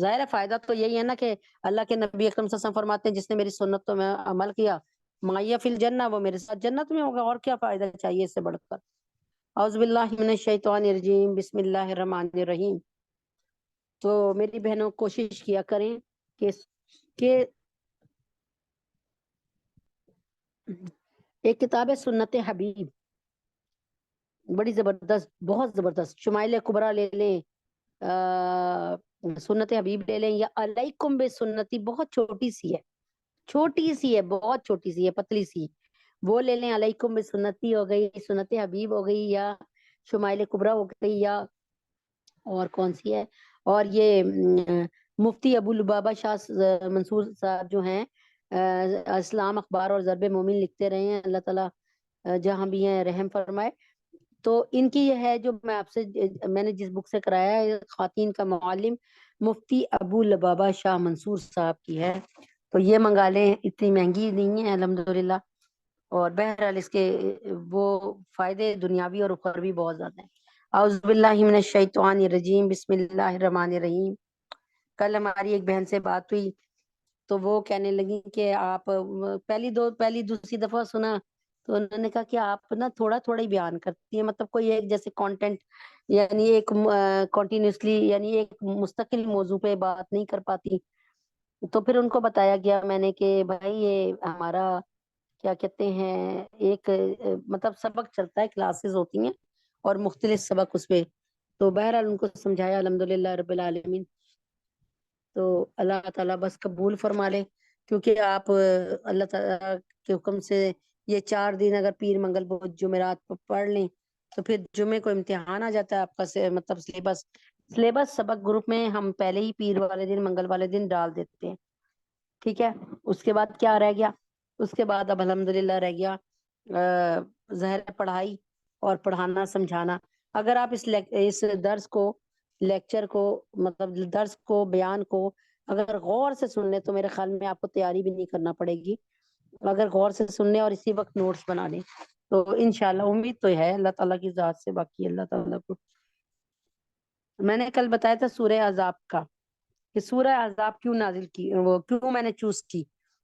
ظاہر ہے فائدہ تو یہی ہے نا کہ اللہ کے نبی اکرم صلی اللہ علیہ وسلم فرماتے ہیں جس نے میری سنتوں میں عمل کیا، مایا فی الجنہ، وہ میرے ساتھ جنت میں ہوگا. اور کیا فائدہ چاہیے اس سے بڑھ کر. اعوذ باللہ من الشیطان الرجیم، بسم اللہ الرحمن الرحیم. تو میری بہنوں کوشش کیا کریں کہ ایک کتاب ہے سنت حبیب، بڑی زبردست، بہت زبردست. شمائل کبریٰ لے لیں، سنت حبیب لے لیں، یا علیکم بے سنتی، بہت چھوٹی سی ہے، چھوٹی سی ہے، بہت چھوٹی سی ہے، پتلی سی، وہ لے لیں. علیکم بے سنتی ہو گئی، سنت حبیب ہو گئی، یا شمائل کبریٰ ہو گئی، یا اور کون سی ہے، اور یہ مفتی ابو لبابہ شاہ منصور صاحب جو ہیں، اسلام اخبار اور ضرب مومن لکھتے رہے ہیں، اللہ تعالیٰ جہاں بھی ہیں رحم فرمائے. تو ان کی یہ ہے جو میں آپ سے، میں نے جس بک سے کرایا ہے، خواتین کا معلم مفتی ابو لبابہ شاہ منصور صاحب کی ہے. تو یہ منگا لیں، اتنی مہنگی نہیں ہے الحمدللہ، اور بہرحال اس کے وہ فائدے دنیاوی اور اخروی بہت زیادہ ہیں. اعوذ باللہ من الشیطان الرجیم، بسم اللہ الرحمن الرحیم. کل ہماری ایک بہن سے بات ہوئی، تو وہ کہنے لگی کہ آپ پہلی دوسری دفعہ سنا تو انہوں نے کہا کہ آپ نا تھوڑا تھوڑا ہی بیان کرتی ہیں، مطلب کوئی ایک جیسے کانٹینٹ، یعنی ایک کنٹینیوسلی، یعنی ایک مستقل موضوع پہ بات نہیں کر پاتی. تو پھر ان کو بتایا گیا میں نے کہ بھائی یہ ہمارا کیا کہتے ہیں، ایک مطلب سبق چلتا ہے، کلاسز ہوتی ہیں اور مختلف سبق اس پہ. تو بہرحال ان کو سمجھایا، الحمدللہ رب العالمین. تو اللہ تعالیٰ بس قبول فرما لے، کیونکہ آپ اللہ تعالیٰ کے حکم سے یہ 4 دن اگر پیر منگل بدھ جمعرات پڑھ لیں، تو پھر جمعے کو امتحان آ جاتا ہے آپ کا، مطلب سلیبس سبق گروپ میں ہم پہلے ہی پیر والے دن، منگل والے دن ڈال دیتے ہیں. ٹھیک ہے. اس کے بعد کیا رہ گیا، اس کے بعد اب الحمدللہ رہ گیا ظاہر پڑھائی اور پڑھانا سمجھانا. اگر آپ اس درس کو، لیکچر کو، مطلب درس کو، بیان کو اگر غور سے سن لیں تو میرے خیال میں آپ کو تیاری بھی نہیں کرنا پڑے گی. اگر غور سے سن لیں اور اسی وقت نوٹس بنا لیں تو انشاءاللہ، امید تو ہے اللہ تعالیٰ کی ذات سے، باقی اللہ تعالیٰ کو. میں نے کل بتایا تھا سورہ احزاب کا، کہ سورہ احزاب کیوں نازل کی، وہ کیوں میں نے چوز کی،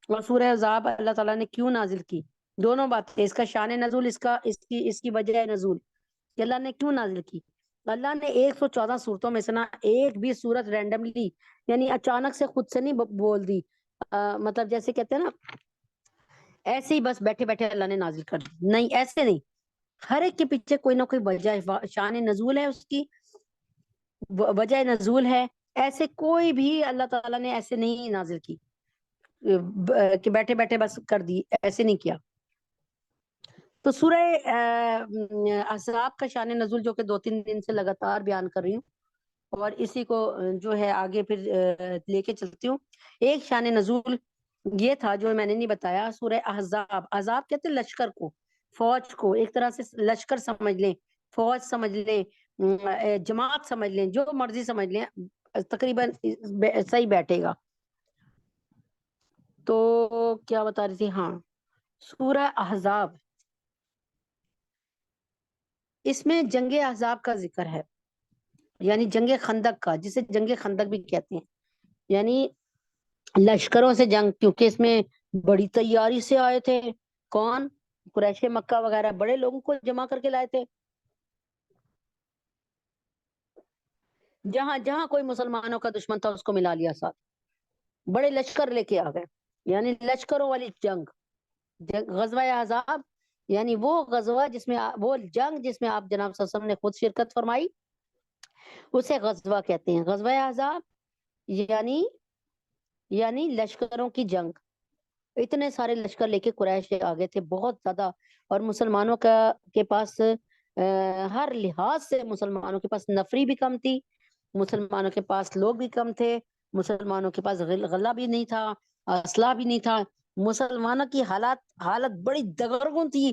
اور سورہ احزاب اللہ تعالیٰ نے کیوں نازل کی. دونوں باتیں، اس کا شان نزول، اس کی وجہ نزول کہ اللہ نے کیوں نازل کی. اللہ نے 114 صورتوں میں سے نا ایک بھی صورت رینڈملی، یعنی اچانک سے خود سے نہیں بول دی، مطلب جیسے کہتے ہیں نا ایسے ہی بس بیٹھے بیٹھے اللہ نے نازل کر دی، نہیں، ایسے نہیں. ہر ایک کے پیچھے کوئی نہ کوئی وجہ، شان نزول ہے، اس کی وجہ نزول ہے. ایسے کوئی بھی اللہ تعالیٰ نے ایسے نہیں نازل کی کہ بیٹھے بیٹھے بس کر دی، ایسے نہیں کیا. تو سورہ احزاب کا شان نزول جو کہ 2-3 دن سے لگاتار بیان کر رہی ہوں، اور اسی کو جو ہے آگے پھر لے کے چلتی ہوں. ایک شان نزول یہ تھا جو میں نے نہیں بتایا، سورہ احزاب. احزاب کہتے ہیں لشکر کو، فوج کو، ایک طرح سے لشکر سمجھ لیں، فوج سمجھ لیں، جماعت سمجھ لیں، جو مرضی سمجھ لیں، تقریباً صحیح بیٹھے گا. تو کیا بتا رہی تھی، ہاں، سورہ احزاب، اس میں جنگ احزاب کا ذکر ہے، یعنی جنگ خندق کا، جسے جنگ خندق بھی کہتے ہیں، یعنی لشکروں سے جنگ، کیونکہ اس میں بڑی تیاری سے آئے تھے. کون؟ قریش مکہ وغیرہ، بڑے لوگوں کو جمع کر کے لائے تھے. جہاں جہاں کوئی مسلمانوں کا دشمن تھا اس کو ملا لیا ساتھ، بڑے لشکر لے کے آ گئے، یعنی لشکروں والی جنگ. غزوہ احزاب یعنی وہ غزوہ جس میں وہ جنگ جس میں آپ جناب صلی اللہ علیہ وسلم نے خود شرکت فرمائی، اسے غزوہ کہتے ہیں. غزوہ احزاب یعنی لشکروں کی جنگ. اتنے سارے لشکر لے کے قریش آگے تھے، بہت زیادہ، اور مسلمانوں کا کے پاس ہر لحاظ سے مسلمانوں کے پاس نفری بھی کم تھی، مسلمانوں کے پاس لوگ بھی کم تھے، مسلمانوں کے پاس غلہ بھی نہیں تھا، اسلحہ بھی نہیں تھا، مسلمانوں کی حالت بڑی دگرگوں تھی،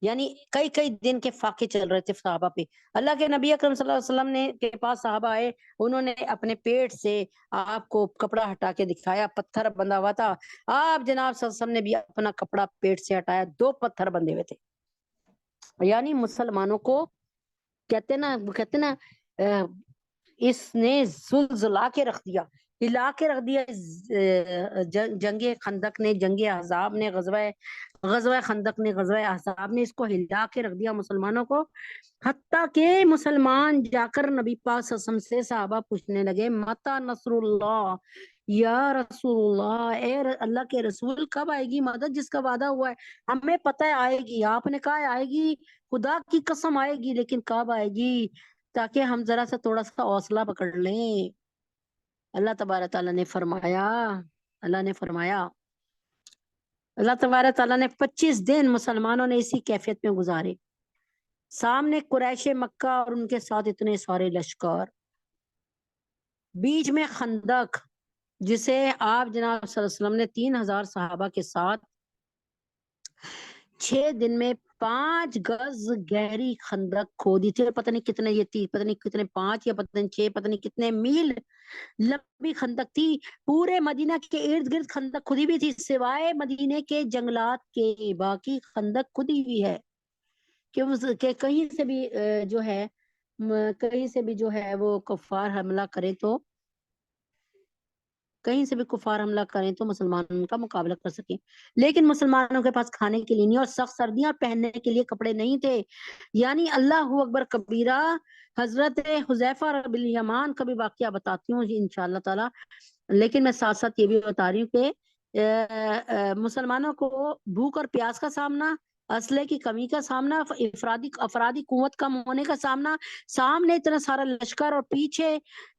یعنی کئی کئی دن کے فاقے چل رہے تھے صحابہ پہ۔ اللہ کے نبی اکرم صلی اللہ علیہ وسلم نے کے پاس صحابہ آئے، انہوں نے اپنے پیٹ سے آپ کو کپڑا ہٹا کے دکھایا، پتھر بندھا ہوا تھا، آپ جناب صلی اللہ علیہ وسلم نے بھی اپنا کپڑا پیٹ سے ہٹایا، 2 پتھر بندھے ہوئے تھے، یعنی مسلمانوں کو کہتے نا اس نے زلزلا کے رکھ دیا، ہلا کے رکھ دیا۔ جنگ خندق نے، جنگ احزاب نے، غزوہ خندق نے، غزوہ احزاب نے اس کو ہلا کے رکھ دیا مسلمانوں کو، حتیٰ کہ مسلمان جا کر نبی پاک صلی اللہ علیہ وسلم سے صحابہ پوچھنے لگے متی نصر اللہ یا رسول اللہ، اے اللہ کے رسول کب آئے گی مدد جس کا وعدہ ہوا ہے؟ ہمیں پتہ ہے آئے گی، آپ نے کہا ہے آئے گی، خدا کی قسم آئے گی، لیکن کب آئے گی؟ تاکہ ہم ذرا سا تھوڑا سا حوصلہ پکڑ لیں۔ اللہ تبارک تعالیٰ نے فرمایا، اللہ نے فرمایا، اللہ تبارک تعالیٰ نے 25 دن مسلمانوں نے اسی کیفیت میں گزارے، سامنے قریش مکہ اور ان کے ساتھ اتنے سارے لشکر، بیچ میں خندق جسے آپ جناب صلی اللہ علیہ وسلم نے 3000 صحابہ کے ساتھ 6 دن میں 5 گز گہری خندق کھودی تھی، پتہ نہیں کتنے یہ تھی، پتہ نہیں کتنے 5 یا پتہ نہیں 6، پتہ نہیں کتنے میل لمبی خندق تھی، پورے مدینہ کے ارد گرد خندق کھدی بھی تھی، سوائے مدینے کے جنگلات کے باقی خندق کھدی ہوئی ہے کہ کہیں سے بھی جو ہے کہیں سے بھی جو ہے وہ کفار حملہ کرے تو کہیں سے بھی کفار حملہ کریں تو مسلمانوں کا مقابلہ کر سکیں، لیکن مسلمانوں کے پاس کھانے کے لیے نہیں اور سخت سردیاں پہننے کے لیے کپڑے نہیں تھے، یعنی اللہ اکبر کبیرہ۔ حضرت حذیفہ رضی الیمان کا بھی واقعہ بتاتی ہوں انشاءاللہ تعالی، لیکن میں ساتھ ساتھ یہ بھی بتا رہی ہوں کہ مسلمانوں کو بھوک اور پیاس کا سامنا، اسلحے کی کمی کا سامنا، افرادی قوت کم ہونے کا سامنے اتنا سارا لشکر اور پیچھے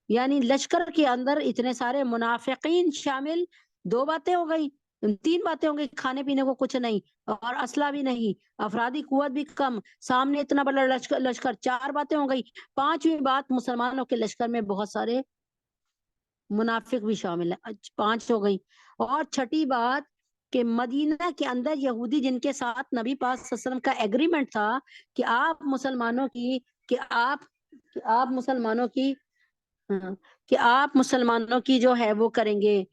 یعنی لشکر کے اندر اتنے سارے منافقین شامل، 2 باتیں ہو گئی، 3 باتیں ہو گئی، کھانے پینے کو کچھ نہیں اور اسلحہ بھی نہیں، افرادی قوت بھی کم، سامنے اتنا بڑا لشکر، 4 باتیں ہو گئی۔ 5ویں بات، مسلمانوں کے لشکر میں بہت سارے منافق بھی شامل ہیں، 5 ہو گئی۔ اور 6ٹھی بات کہ مدینہ کے اندر یہودی جن کے ساتھ نبی پاک صلی اللہ علیہ وسلم کا ایگریمنٹ تھا کہ آپ مسلمانوں کی جو ہے وہ کریں گے،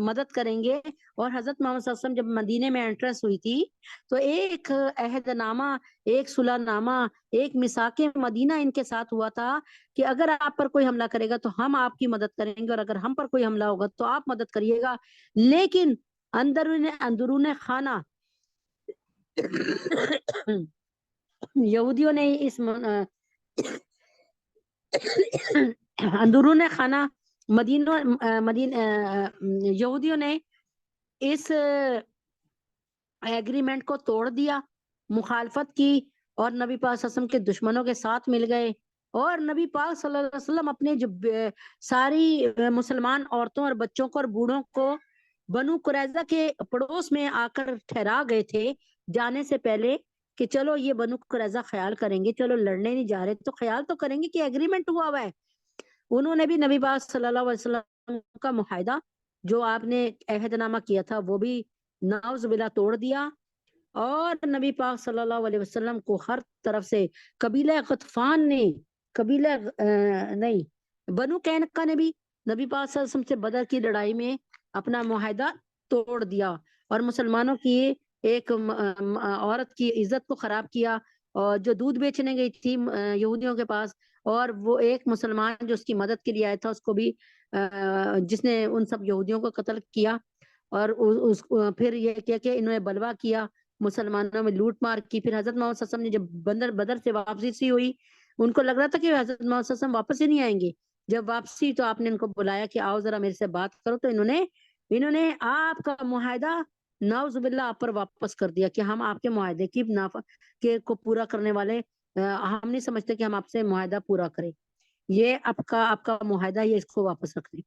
مدد کریں گے، اور حضرت محمد صلی اللہ علیہ وسلم جب مدینے میں انٹرس ہوئی تھی تو ایک عہد نامہ، ایک صلح نامہ، ایک میثاق مدینہ ان کے ساتھ ہوا تھا کہ اگر آپ پر کوئی حملہ کرے گا تو ہم آپ کی مدد کریں گے، اور اگر ہم پر کوئی حملہ ہوگا تو آپ مدد کریے گا، لیکن اندرون خانہ یہودیوں نے اس اندرون خانہ یہودیوں نے اس ایگریمنٹ کو توڑ دیا، مخالفت کی، اور نبی پاک صلی اللہ علیہ وسلم کے دشمنوں کے ساتھ مل گئے، اور نبی پاک صلی اللہ علیہ وسلم اپنے جو ساری مسلمان عورتوں اور بچوں کو اور بوڑھوں کو بنو قریظہ کے پڑوس میں آ کر ٹھہرا گئے تھے جانے سے پہلے کہ چلو یہ بنو قریظہ خیال کریں گے، چلو لڑنے نہیں جا رہے تو خیال تو کریں گے کہ ایگریمنٹ ہوا ہے۔ انہوں نے بھی نبی پاک صلی اللہ علیہ وسلم کا معاہدہ جو آپ نے عہد نامہ کیا تھا وہ بھی نعوذ باللہ توڑ دیا، اور نبی پاک صلی اللہ علیہ وسلم کو ہر طرف سے قبیلہ غطفان نے، بنو قینقاع نے بھی نبی پاک صلی اللہ علیہ وسلم سے بدر کی لڑائی میں اپنا معاہدہ توڑ دیا، اور مسلمانوں کی ایک عورت کی عزت کو خراب کیا، اور جو دودھ بیچنے گئی تھی یہودیوں کے پاس، اور وہ ایک مسلمان جو اس کی مدد کے لیے آیا تھا اس کو بھی جس نے ان سب یہودیوں کو قتل کیا، اور پھر یہ کیا کہ انہوں نے بلوا کیا، مسلمانوں میں لوٹ مار کی۔ پھر حضرت محمد صلی اللہ علیہ وسلم نے جب بدر سے واپسی ہوئی، ان کو لگ رہا تھا کہ حضرت محمد صلی اللہ علیہ وسلم واپس ہی نہیں آئیں گے، جب واپسی تو آپ نے ان کو بلایا کہ آؤ ذرا میرے سے بات کرو، تو انہوں نے آپ کا معاہدہ نعوذ باللہ آپ پر واپس کر دیا کہ ہم آپ کے معاہدے کو پورا کرنے والے، ہم نہیں سمجھتے کہ ہم آپ سے معاہدہ پورا کریں، یہ آپ کا معاہدہ یہ اس کو واپس رکھ دیں۔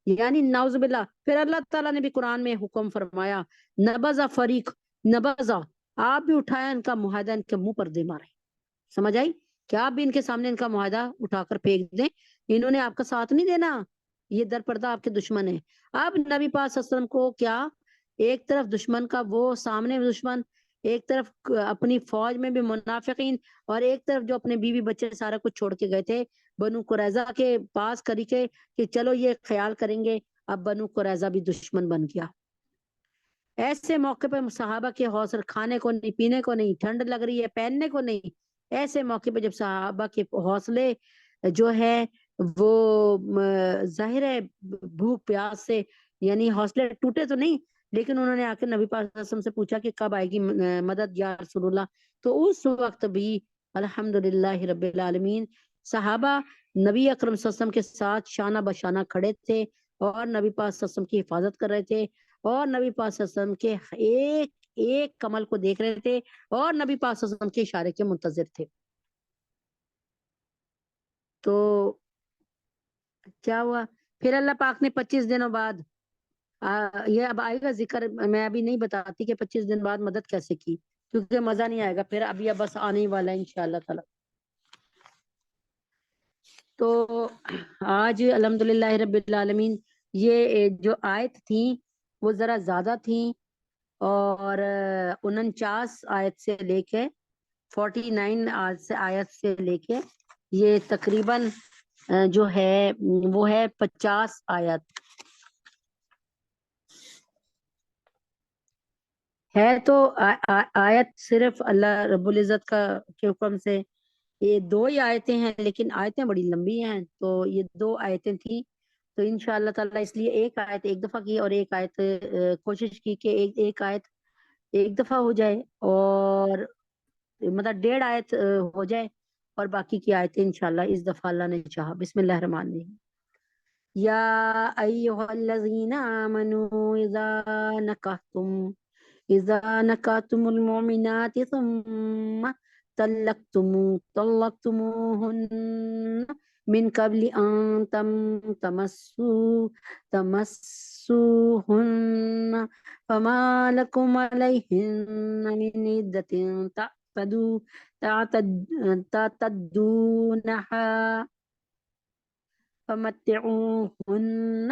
یعنی نعوذ باللہ. پھر اللہ تعالیٰ نے بھی قرآن میں حکم فرمایا نبذ فریق، نبذ، آپ بھی اٹھایا ان کا معاہدہ، ان کے منہ پر دے مارے. سمجھ آئی کہ آپ بھی ان کے سامنے ان کا معاہدہ اٹھا کر پھینک دیں، انہوں نے آپ کا ساتھ نہیں دینا، یہ در پردہ آپ کے دشمن ہیں. اب نبی پاک صلی اللہ علیہ وسلم کو کیا، ایک طرف دشمن کا وہ سامنے دشمن، ایک طرف اپنی فوج میں بھی منافقین، اور ایک طرف جو اپنے بیوی بچے سارا کچھ چھوڑ کے گئے تھے بنو قریظہ کے پاس کری کے کہ چلو یہ خیال کریں گے. اب بنو قریظہ بھی دشمن بن گیا. ایسے موقع پہ صحابہ کے حوصلے، کھانے کو نہیں، پینے کو نہیں، ٹھنڈ لگ رہی ہے پہننے کو نہیں، ایسے موقع پہ جب صحابہ کے حوصلے جو ہے وہ ظاہر ہے بھوک پیاس سے، یعنی حوصلے ٹوٹے تو نہیں، لیکن انہوں نے آ کے نبی پاک صلی اللہ علیہ وسلم سے پوچھا کہ کب آئے گی مدد یا رسول اللہ. تو اس وقت بھی الحمدللہ رب العالمین صحابہ نبی اکرم صلی اللہ علیہ وسلم کے ساتھ شانہ بشانہ کھڑے تھے اور نبی پاک صلی اللہ علیہ وسلم کی حفاظت کر رہے تھے، اور نبی پاک صلی اللہ علیہ وسلم کے ایک ایک کمل کو دیکھ رہے تھے، اور نبی پاک صلی اللہ علیہ وسلم کے اشارے کے منتظر تھے. تو کیا ہوا پھر اللہ پاک نے 25 دنوں بعد یہ اب آئے گا ذکر، میں ابھی نہیں بتاتی کہ 25 دن بعد مدد کیسے کی، کیونکہ مزہ نہیں آئے گا پھر، ابھی اب بس آنے ہی والا ہے انشاءاللہ تعالی. تو آج الحمدللہ رب العالمین یہ جو آیت تھیں وہ ذرا زیادہ تھیں، اور 49 آیت سے لے کے 49 آیت سے لے کے یہ تقریباً جو ہے وہ ہے 50 آیت ہے. تو آیت صرف اللہ رب العزت کا کے حکم سے یہ 2 ہی آیتیں ہیں، لیکن آیتیں بڑی لمبی ہیں. تو یہ 2 آیتیں تھیں، تو انشاءاللہ تعالیٰ اس لیے ایک آیت ایک دفعہ کی، اور ایک آیت کوشش کی کہ ایک آیت ایک دفعہ ہو جائے، اور مطلب 1.5 آیت ہو جائے، اور باقی کی آیتیں انشاءاللہ اس دفعہ اللہ نے چاہا. بسم اللہ الرحمن الرحیم. یا ایھا الذین آمنوا اذا نکحتم المؤمنات ثم طلقتموهن من قبل ان تمسوهن فما لكم عليهن من عدة تعتدونها فمتعوهن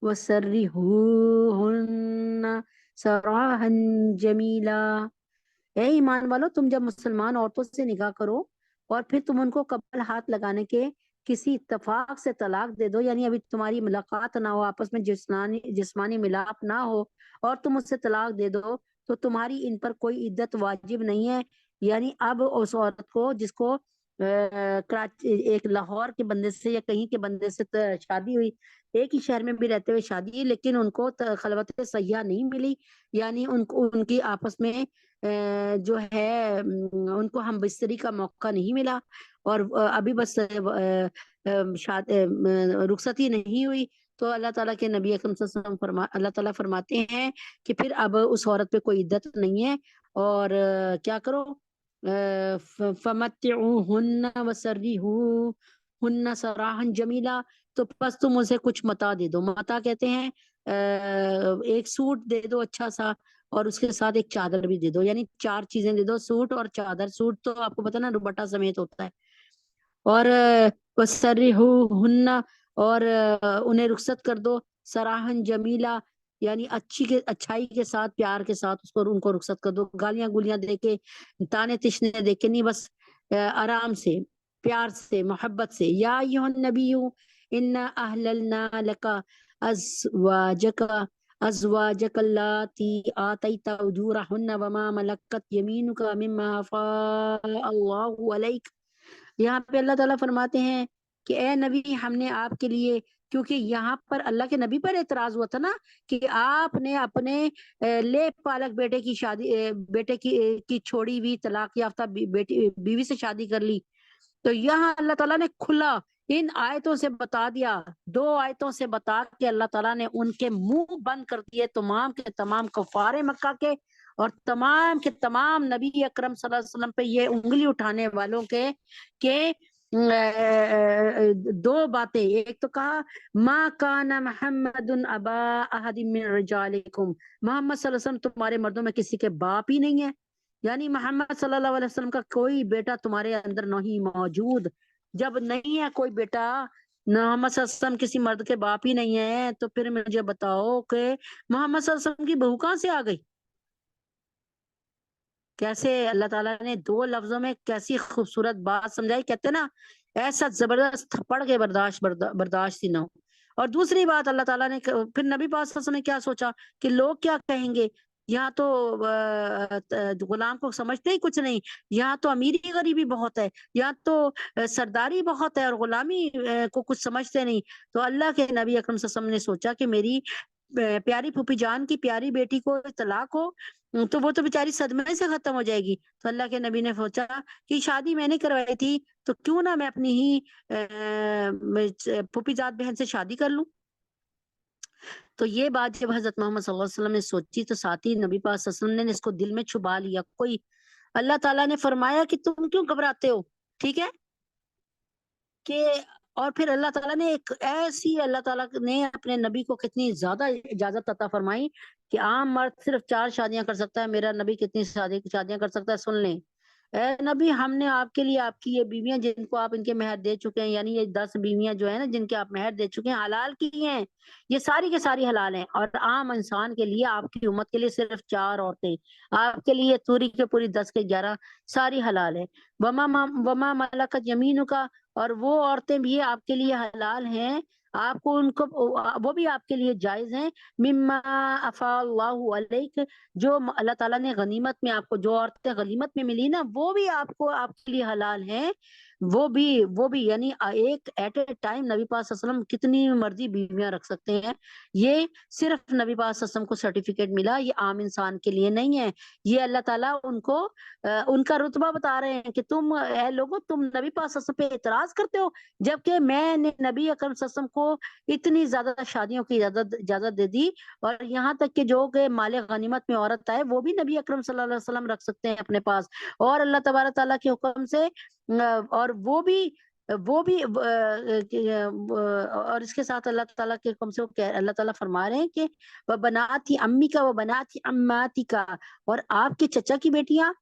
وسرحوهن سراحا جمیلا. اے ایمان والو، تم جب مسلمان عورتوں سے نکاح کرو اور پھر تم ان کو قبل ہاتھ لگانے کے کسی اتفاق سے طلاق دے دو، یعنی ابھی تمہاری ملاقات نہ ہو، آپس میں جسمانی ملاپ نہ ہو، اور تم اس سے طلاق دے دو، تو تمہاری ان پر کوئی عدت واجب نہیں ہے. یعنی اب اس عورت کو جس کو ایک لاہور کے بندے سے یا کہیں کے بندے سے شادی ہوئی، ایک ہی شہر میں بھی رہتے ہوئے شادی، لیکن ان کو خلوت صحیحہ نہیں ملی، یعنی ان کی آپس میں جو ہے ان کو ہم بستری کا موقع نہیں ملا، اور ابھی بس رخصتی نہیں ہوئی. تو اللہ تعالیٰ کے نبی اکرم صلی اللہ علیہ وسلم اللہ تعالیٰ فرماتے ہیں کہ پھر اب اس عورت پہ کوئی عدت نہیں ہے، اور کیا کرو، فمتعوہن وسرحوہن سراحا جمیلا. تو پس تم اسے کچھ متاع دے دو. متاع کہتے ہیں ایک سوٹ دے دو اچھا سا، اور اس کے ساتھ ایک چادر بھی دے دو، یعنی 4 چیزیں دے دو، سوٹ اور چادر. سوٹ تو آپ کو پتا نا دوپٹہ سمیت ہوتا ہے. اور وسرحوہن، اور انہیں رخصت کر دو، سراحا جمیلا، یعنی اچھائی کے ساتھ، پیار کے ساتھ ان کو رخصت کر دو. گالیاں گولیاں دے کے، تانے تشنے دے کے نہیں، بس آرام سے، پیار سے، محبت سے. یا ایھا النبی انا احللنا لک ازواجک اللاتی آتیت اجورہن وما ملکت یمینک مما افاء اللہ علیک. یہاں پہ اللہ تعالیٰ فرماتے ہیں کہ اے نبی، ہم نے آپ کے لیے، کیونکہ یہاں پر اللہ کے نبی پر اعتراض ہوا تھا نا کہ آپ نے اپنے لیپ پالک بیٹے کی شادی، بیٹے کی چھوڑی ہوئی طلاق یافتہ بیوی سے شادی کر لی. تو یہاں اللہ تعالیٰ نے کھلا ان آیتوں سے بتا دیا، 2 آیتوں سے بتا کے اللہ تعالیٰ نے ان کے منہ بند کر دیے، تمام کے تمام کفار مکہ کے، اور تمام کے تمام نبی اکرم صلی اللہ علیہ وسلم پہ یہ انگلی اٹھانے والوں کے کہ دو باتیں، ایک تو کہا ما کان محمد ابا احد من رجالکم، محمد صلی اللہ علیہ وسلم تمہارے مردوں میں کسی کے باپ ہی نہیں ہے، یعنی محمد صلی اللہ علیہ وسلم کا کوئی بیٹا تمہارے اندر نہیں موجود. جب نہیں ہے کوئی بیٹا، محمد صلی اللہ علیہ وسلم کسی مرد کے باپ ہی نہیں ہے، تو پھر مجھے بتاؤ کہ محمد صلی اللہ علیہ وسلم کی بہو کہاں سے آ گئی؟ کیسے اللہ تعالیٰ نے دو لفظوں میں کیسی خوبصورت بات سمجھائی. کہتے نا ایسا زبردست تھپڑ کے برداشت ہی نہ ہو. اور دوسری بات اللہ تعالیٰ نے پھر نبی پاک صلی اللہ علیہ وسلم نے کیا سوچا کہ لوگ کیا کہیں گے، یہاں تو غلام کو سمجھتے ہی کچھ نہیں، یہاں تو امیری غریبی بہت ہے، یہاں تو سرداری بہت ہے اور غلامی کو کچھ سمجھتے نہیں. تو اللہ کے نبی اکرم صلی اللہ علیہ وسلم نے سوچا کہ میری پیاری پھوپھی جان کی پیاری بیٹی کو طلاق ہو تو وہ تو بیچاری صدمے سے ختم ہو جائے گی. تو اللہ کے نبی نے سوچا کہ شادی میں نے کروائی تھی تو کیوں نہ میں اپنی ہی پھوپھی جات بہن سے شادی کر لوں. تو یہ بات جب حضرت محمد صلی اللہ علیہ وسلم نے سوچی تو ساتھ ہی نبی پاک صلی اللہ علیہ وسلم نے اس کو دل میں چھپا لیا. کوئی اللہ تعالیٰ نے فرمایا کہ تم کیوں گھبراتے ہو، ٹھیک ہے کہ اور پھر اللہ تعالیٰ نے ایک ایسی، اللہ تعالیٰ نے اپنے نبی کو کتنی زیادہ اجازت عطا فرمائی کہ عام مرد صرف 4 شادیاں کر سکتا ہے، میرا نبی کتنی شادیاں کر سکتا ہے. سن لیں اے نبی، ہم نے آپ کے لیے آپ کی یہ بیویاں جن کو آپ ان کے مہر دے چکے ہیں، یعنی یہ 10 بیویاں جو ہیں نا جن کے آپ مہر دے چکے ہیں، حلال کی ہیں، یہ ساری کے ساری حلال ہیں. اور عام انسان کے لیے، آپ کی امت کے لیے صرف 4 عورتیں، آپ کے لیے پوری کے پوری 10 کے 11 ساری حلال ہے. وما ملکت یمینک کا، اور وہ عورتیں بھی آپ کے لیے حلال ہیں، آپ کو ان کو وہ بھی آپ کے لیے جائز ہیں. مما افاء اللہ علیک، جو اللہ تعالیٰ نے غنیمت میں آپ کو جو عورتیں غنیمت میں ملی نا وہ بھی آپ کو آپ کے لیے حلال ہیں. وہ بھی یعنی ایک ایٹ اے ٹائم نبی پاک صلی اللہ علیہ وسلم کتنی مرضی بیویاں رکھ سکتے ہیں. یہ صرف نبی پاک صلی اللہ علیہ وسلم کو سرٹیفکیٹ ملا، یہ عام انسان کے لیے نہیں ہے. یہ اللہ تعالیٰ ان کو ان کا رتبہ بتا رہے ہیں کہ تم اے لوگوں، تم نبی پاک صلی اللہ علیہ وسلم پہ اعتراض کرتے ہو جبکہ میں نے نبی اکرم صلی اللہ علیہ وسلم کو اتنی زیادہ شادیوں کی اجازت دے دی، اور یہاں تک کہ جو کہ مال غنیمت میں عورت آئے وہ بھی نبی اکرم صلی اللہ علیہ وسلم رکھ سکتے ہیں اپنے پاس، اور اللہ تبارک تعالیٰ کے حکم سے. اور وہ بھی اور اس کے ساتھ اللہ تعالیٰ کے حکم سے اللہ تعالیٰ فرما رہے ہیں کہ وہ بناتی امی کا، وہ بناتی اماتی کا، اور آپ کے چچا کی بیٹیاں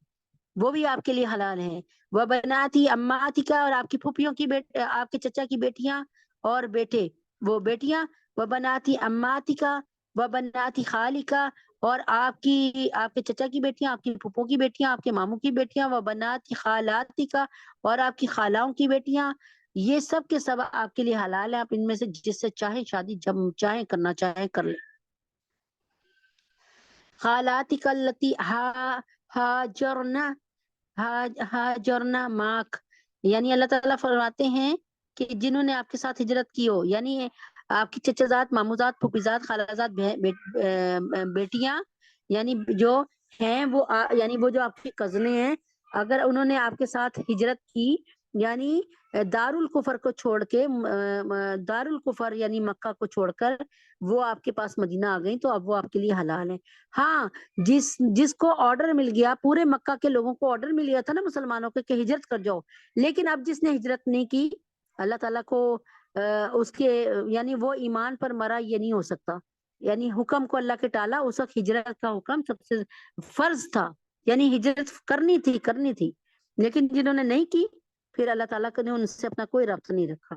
وہ بھی آپ کے لیے حلال ہیں. وہ بناتی اماتی کا، اور آپ کی پھوپھیوں کی آپ کے چچا کی بیٹیاں اور بیٹے وہ بیٹیاں. وہ بناتی اماتی کا، وہ بناتی خالی کا، اور آپ کے چچا کی بیٹیاں، آپ کی پھوپھوں کی بیٹیاں، آپ کے ماموں کی بیٹیاں. وہ بناتی خالاتی کا، اور آپ کی خالاؤں کی بیٹیاں. یہ سب کے سب آپ کے لیے حلال ہے، آپ ان میں سے جس سے چاہیں شادی جب چاہیں کرنا چاہیں کر لیں. خالاتی کلتی ہاجرنا ہاجرنا ماک، یعنی اللہ تعالیٰ فرماتے ہیں کہ جنہوں نے آپ کے ساتھ ہجرت کی ہو، یعنی آپ کی چچا مامو زاد، پھوپھی زاد، خالہ زاد بیٹیاں، یعنی جو ہیں وہ یعنی وہ جو آپ کی کزنیں ہیں، اگر انہوں نے آپ کے ساتھ ہجرت کی، یعنی دارالکفر کو چھوڑ کے، دارالکفر یعنی مکہ کو چھوڑ کر وہ آپ کے پاس مدینہ آ گئی، تو اب وہ آپ کے لیے حلال ہے. ہاں، جس کو آرڈر مل گیا، پورے مکہ کے لوگوں کو آرڈر مل گیا تھا نا مسلمانوں کے کہ ہجرت کر جاؤ، لیکن اب جس نے ہجرت نہیں کی، اللہ تعالیٰ کو اس کے یعنی وہ ایمان پر مرا یہ نہیں ہو سکتا، یعنی حکم کو اللہ کے ٹالا. اس وقت ہجرت کا حکم سب سے فرض تھا، یعنی ہجرت کرنی تھی، لیکن جنہوں نے نہیں کی پھر اللہ تعالیٰ نے ان سے اپنا کوئی ربط نہیں رکھا.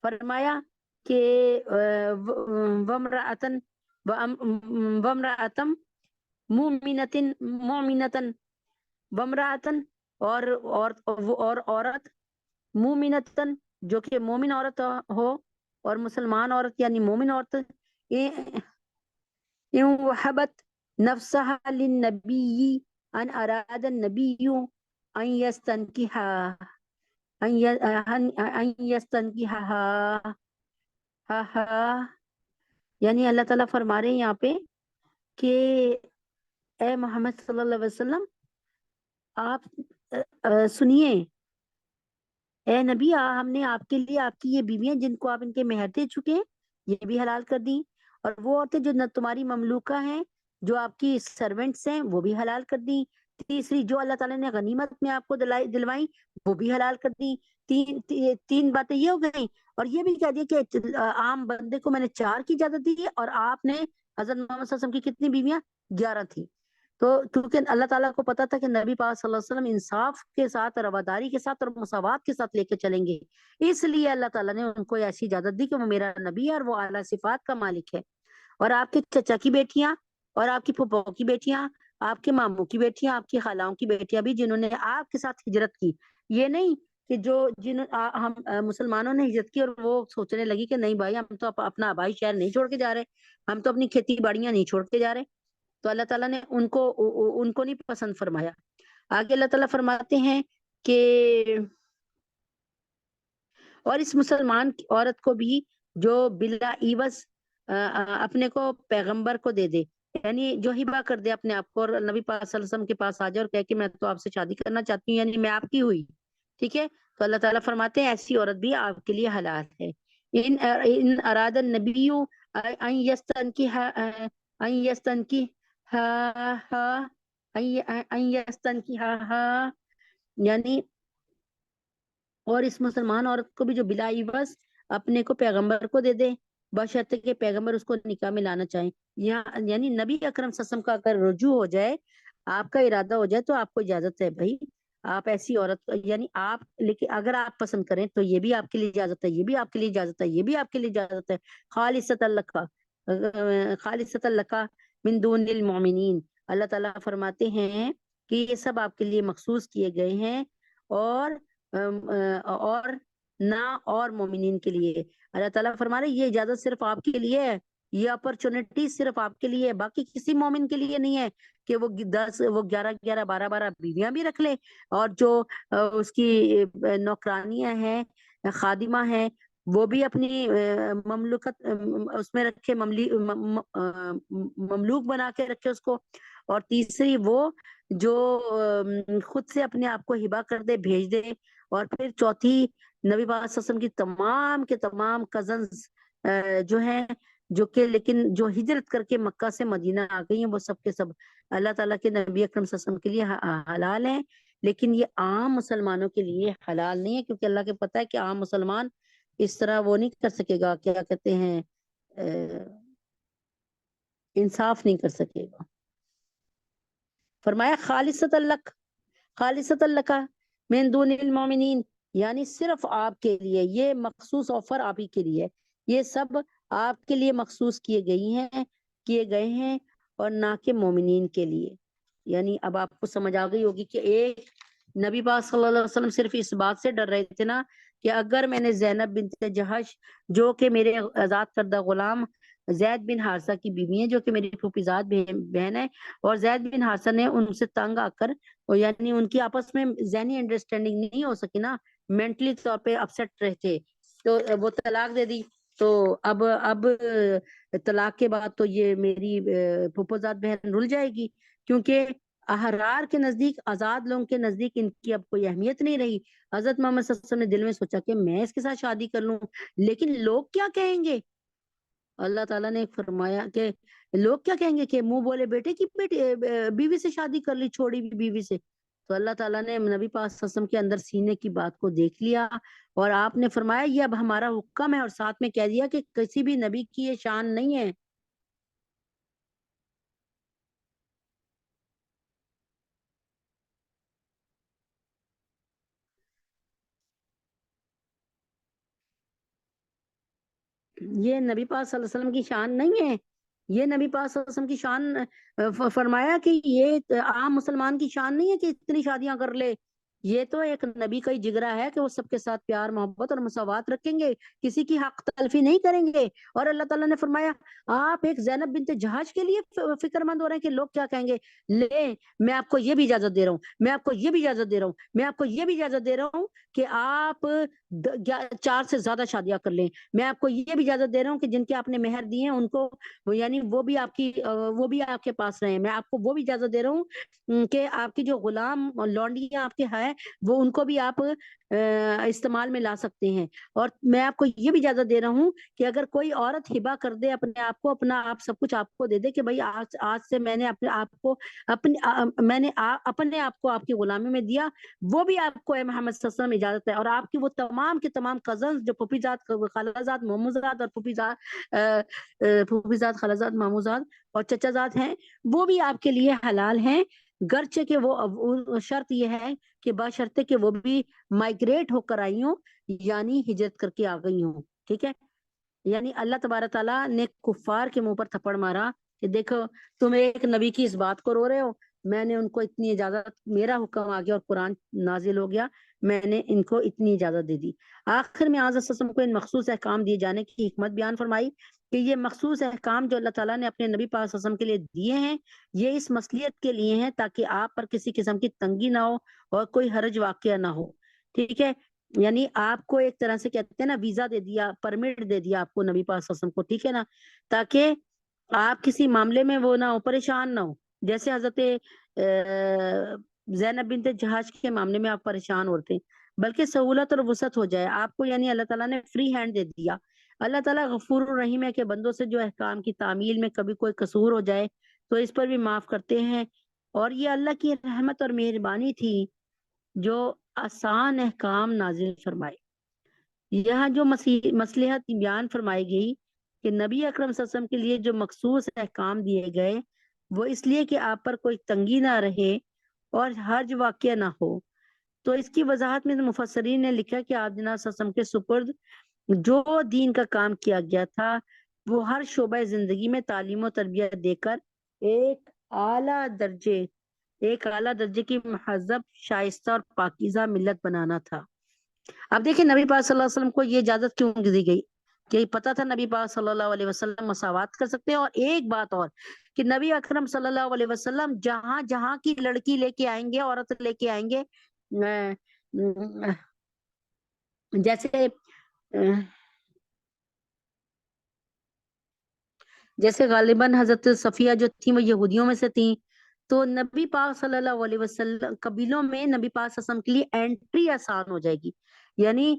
فرمایا کہ ومرأتن مومنتن ومرأتن، اور عورت مومنتن جو کہ مومن عورت ہو، اور مسلمان عورت یعنی مومن عورت، ان وحبت نفسها للنبی ان اراد النبی ان یستنکحها. یعنی اللہ تعالیٰ فرما رہے ہیں یہاں پہ کہ اے محمد صلی اللہ علیہ وسلم آپ سنیے، اے نبی، ہم نے آپ کے لیے آپ کی یہ بیویاں جن کو آپ ان کے مہر دے چکے ہیں یہ بھی حلال کر دی، اور وہ عورتیں جو تمہاری مملوکہ ہیں، جو آپ کی سرونٹس ہیں، وہ بھی حلال کر دی. تیسری جو اللہ تعالیٰ نے غنیمت میں آپ کو دلوائی وہ بھی حلال کر دی. تین باتیں یہ ہو گئی. اور یہ بھی کہہ دیا کہ عام بندے کو میں نے 4 کی اجازت دی ہے اور آپ نے حضرت محمد صلی اللہ علیہ وسلم کی کتنی بیویاں؟ 11 تھی. تو کیونکہ اللہ تعالیٰ کو پتا تھا کہ نبی پاک صلی اللہ علیہ وسلم انصاف کے ساتھ، رواداری کے ساتھ اور مساوات کے ساتھ لے کے چلیں گے، اس لیے اللہ تعالیٰ نے ان کو ایسی اجازت دی کہ وہ میرا نبی ہے اور وہ اعلیٰ صفات کا مالک ہے. اور آپ کے چچا کی بیٹیاں اور آپ کی پھوپھو کی بیٹیاں، آپ کے ماموں کی بیٹیاں، آپ کی خالاؤں کی بیٹیاں بھی جنہوں نے آپ کے ساتھ ہجرت کی. یہ نہیں کہ ہم مسلمانوں نے ہجرت کی اور وہ سوچنے لگی کہ نہیں بھائی ہم تو اپنا آبائی شہر نہیں چھوڑ کے جا رہے، ہم تو اپنی کھیتی باڑیاں نہیں چھوڑ کے جا رہے. تو اللہ تعالیٰ نے ان کو نہیں پسند فرمایا. آگے اللہ تعالیٰ فرماتے ہیں کہ اور اس مسلمان کی عورت کو بھی جو بلا عوض اپنے کو پیغمبر کو دے دے، یعنی جو ہبہ کر دے اپنے آپ کو اور نبی پاک صلی اللہ علیہ وسلم کے پاس آ جائے اور کہے کہ میں تو آپ سے شادی کرنا چاہتی ہوں، یعنی میں آپ کی ہوئی، ٹھیک ہے. تو اللہ تعالیٰ فرماتے ہیں ایسی عورت بھی آپ کے لیے حلال ہے. ان اراد النبی ان یستنکحها یعنی اور اس مسلمان عورت کو بھی جو بلا عوض اپنے کو پیغمبر کو دے دے، بشرطے کہ پیغمبر اس کو نکاح میں لانا چاہیں. یعنی نبی اکرم صلی اللہ علیہ وسلم کا اگر رجوع ہو جائے، آپ کا ارادہ ہو جائے تو آپ کو اجازت ہے بھائی آپ ایسی عورت، یعنی آپ، لیکن اگر آپ پسند کریں تو یہ بھی آپ کے لیے اجازت ہے، یہ بھی آپ کے لیے اجازت ہے، یہ بھی آپ کے لیے اجازت ہے. خالصۃ لک من دون المؤمنین. اللہ تعالیٰ فرماتے ہیں کہ یہ سب آپ کے لیے مخصوص کیے گئے ہیں اور نہ اور مومنین کے لیے. اللہ تعالیٰ فرما رہے یہ اجازت صرف آپ کے لیے ہے، یہ اپرچونٹی صرف آپ کے لیے ہے، باقی کسی مومن کے لیے نہیں ہے کہ وہ 11 12 بیویاں بھی رکھ لے اور جو اس کی نوکرانیاں ہیں، خادمہ ہیں، وہ بھی اپنی مملوکت اس میں رکھے، مملوک بنا کے رکھے اس کو. اور تیسری وہ جو خود سے اپنے آپ کو ہبہ کر دے، بھیج دے. اور پھر چوتھی نبی پاک صلی اللہ علیہ وسلم کی تمام کے تمام کزنز جو ہیں، جو کہ لیکن جو ہجرت کر کے مکہ سے مدینہ آ گئی ہیں، وہ سب کے سب اللہ تعالیٰ کے نبی اکرم صلی اللہ علیہ وسلم کے لیے حلال ہیں. لیکن یہ عام مسلمانوں کے لیے حلال نہیں ہے، کیونکہ اللہ کے پتہ ہے کہ عام مسلمان اس طرح وہ نہیں کر سکے گا، کیا کہتے ہیں، انصاف نہیں کر سکے گا. فرمایا خالصۃ لک من دون المؤمنین، یعنی صرف آپ کے لیے یہ مخصوص آفر آپ ہی کے لیے، یہ سب آپ کے لیے مخصوص کیے گئے ہیں اور نہ کہ مومنین کے لیے. یعنی اب آپ کو سمجھ آ گئی ہوگی کہ ایک نبی پاک صلی اللہ علیہ وسلم صرف اس بات سے ڈر رہے تھے نا کہ اگر میں نے زینب بنت جہش جو کہ میرے آزاد کردہ غلام زید بن حارثہ کی بیوی ہیں، جو کہ میری پھوپھیزاد بہن ہے، اور زید بن حارثہ نے ان سے تنگ آ کر، یعنی ان کی آپس میں ذہنی انڈرسٹینڈنگ نہیں ہو سکی نا، مینٹلی طور پہ اپسیٹ رہتے، تو وہ طلاق دے دی. تو اب طلاق کے بعد تو یہ میری پھوپھوزاد بہن رل جائے گی، کیونکہ احرار کے نزدیک، آزاد لوگوں کے نزدیک ان کی اب کوئی اہمیت نہیں رہی. حضرت محمد صلی اللہ علیہ وسلم نے دل میں سوچا کہ میں اس کے ساتھ شادی کر لوں، لیکن لوگ کیا کہیں گے. اللہ تعالیٰ نے فرمایا کہ لوگ کیا کہیں گے کہ منہ بولے بیٹے کی بیوی سے شادی کر لی، چھوڑی بیوی سے. تو اللہ تعالیٰ نے نبی پاک صلی اللہ علیہ وسلم کے اندر سینے کی بات کو دیکھ لیا اور آپ نے فرمایا یہ اب ہمارا حکم ہے، اور ساتھ میں کہہ دیا کہ کسی بھی نبی کی یہ شان نہیں ہے. یہ نبی پاک صلی اللہ علیہ وسلم کی شان نہیں ہے، یہ نبی پاک صلی اللہ علیہ وسلم کی شان فرمایا کہ یہ عام مسلمان کی شان نہیں ہے کہ اتنی شادیاں کر لے. یہ تو ایک نبی کا ہی جگرا ہے کہ وہ سب کے ساتھ پیار محبت اور مساوات رکھیں گے، کسی کی حق تلفی نہیں کریں گے. اور اللہ تعالیٰ نے فرمایا آپ ایک زینب بنت جہاش کے لیے فکر مند ہو رہے ہیں کہ لوگ کیا کہیں گے. لے میں آپ کو یہ بھی اجازت دے رہا ہوں، میں آپ کو یہ بھی اجازت دے رہا ہوں، میں آپ کو یہ بھی اجازت دے رہا ہوں کہ آپ 4 سے زیادہ شادیاں کر لیں. میں آپ کو یہ بھی اجازت دے رہا ہوں کہ جن کے آپ نے مہر دیے ہیں ان کو، یعنی وہ بھی آپ کے پاس رہے. میں آپ کو وہ بھی اجازت دے رہا ہوں کہ آپ کی جو غلام لونڈیاں آپ کے ہیں وہ ان کو بھی آپ استعمال میں لا سکتے ہیں. اور میں آپ کو یہ بھی اجازت دے رہا ہوں کہ اگر کوئی عورت ہبہ کر دے اپنے آپ کو، اپنا آپ سب کچھ آپ کو دے دے کہ بھائی آج سے میں نے اپنے آپ کو اپنے آپ کو آپ کی غلامی میں دیا، وہ بھی آپ کو اے محمد صلی اللہ علیہ وسلم اجازت ہے. اور آپ کی وہ تمام کے تمام کزنز جو پھوپھی زاد، خالہ زاد، ماموں زاد اور پھوپھی زاد، خالہ زاد، ماموں زاد اور چچا زاد ہیں، وہ بھی آپ کے لیے حلال ہیں، گرچہ کہ وہ شرط یہ ہے کہ بشرطے کہ وہ بھی مائگریٹ ہو کر آئی ہوں، یعنی ہجرت کر کے آ گئی ہوں. ٹھیک ہے، یعنی اللہ تبارک تعالیٰ نے کفار کے منہ پر تھپڑ مارا کہ دیکھو تم ایک نبی کی اس بات کو رو رہے ہو، میں نے ان کو اتنی اجازت، میرا حکم آ گیا اور قرآن نازل ہو گیا، میں نے ان کو اتنی اجازت دے دی. آخر میں آج کو ان مخصوص احکام دیے جانے کی حکمت بیان فرمائی کہ یہ مخصوص احکام جو اللہ تعالیٰ نے اپنے نبی پاک صلی اللہ علیہ وسلم کے لیے دیے ہیں، یہ اس مصلیت کے لیے ہیں تاکہ آپ پر کسی قسم کی تنگی نہ ہو اور کوئی حرج واقعہ نہ ہو. ٹھیک ہے، یعنی آپ کو ایک طرح سے کہتے ہیں نا ویزا دے دیا، پرمٹ دے دیا آپ کو نبی پاک صلی اللہ علیہ وسلم کو. ٹھیک ہے نا، تاکہ آپ کسی معاملے میں وہ نہ ہو، پریشان نہ ہو. جیسے حضرت زینب بنت جہاز کے معاملے میں آپ پریشان ہوتے ہیں، بلکہ سہولت اور وسعت ہو جائے آپ کو، یعنی اللہ تعالیٰ نے فری ہینڈ دے دیا. اللہ تعالیٰ غفور الرحیم ہے کہ بندوں سے جو احکام کی تعمیل میں کبھی کوئی قصور ہو جائے تو اس پر بھی معاف کرتے ہیں. اور یہ اللہ کی رحمت اور مہربانی تھی جو آسان احکام نازل فرمائے. یہاں جو مصلحت بیان فرمائی گئی کہ نبی اکرم صلی اللہ علیہ وسلم کے لیے جو مخصوص احکام دیے گئے وہ اس لیے کہ آپ پر کوئی تنگی نہ رہے اور حرج واقع نہ ہو. تو اس کی وضاحت میں مفسرین نے لکھا کہ آپ جناب صلی اللہ علیہ وسلم کے سپرد جو دین کا کام کیا گیا تھا وہ ہر شعبہ زندگی میں تعلیم و تربیت دے کر ایک اعلیٰ درجے کی مہذب، شائستہ اور پاکیزہ ملت بنانا تھا. اب دیکھیں نبی پاک صلی اللہ علیہ وسلم کو یہ اجازت کیوں دی گئی؟ کہ پتہ تھا نبی پاک صلی اللہ علیہ وسلم مساوات کر سکتے ہیں. اور ایک بات اور کہ نبی اکرم صلی اللہ علیہ وسلم جہاں جہاں کی لڑکی لے کے آئیں گے، عورت لے کے آئیں گے، جیسے غالباً حضرت صفیہ جو تھی وہ یہودیوں میں سے تھیں، تو نبی پاک صلی اللہ علیہ وسلم قبیلوں میں نبی پاک صلی اللہ علیہ وسلم کے لیے انٹری آسان ہو جائے گی. یعنی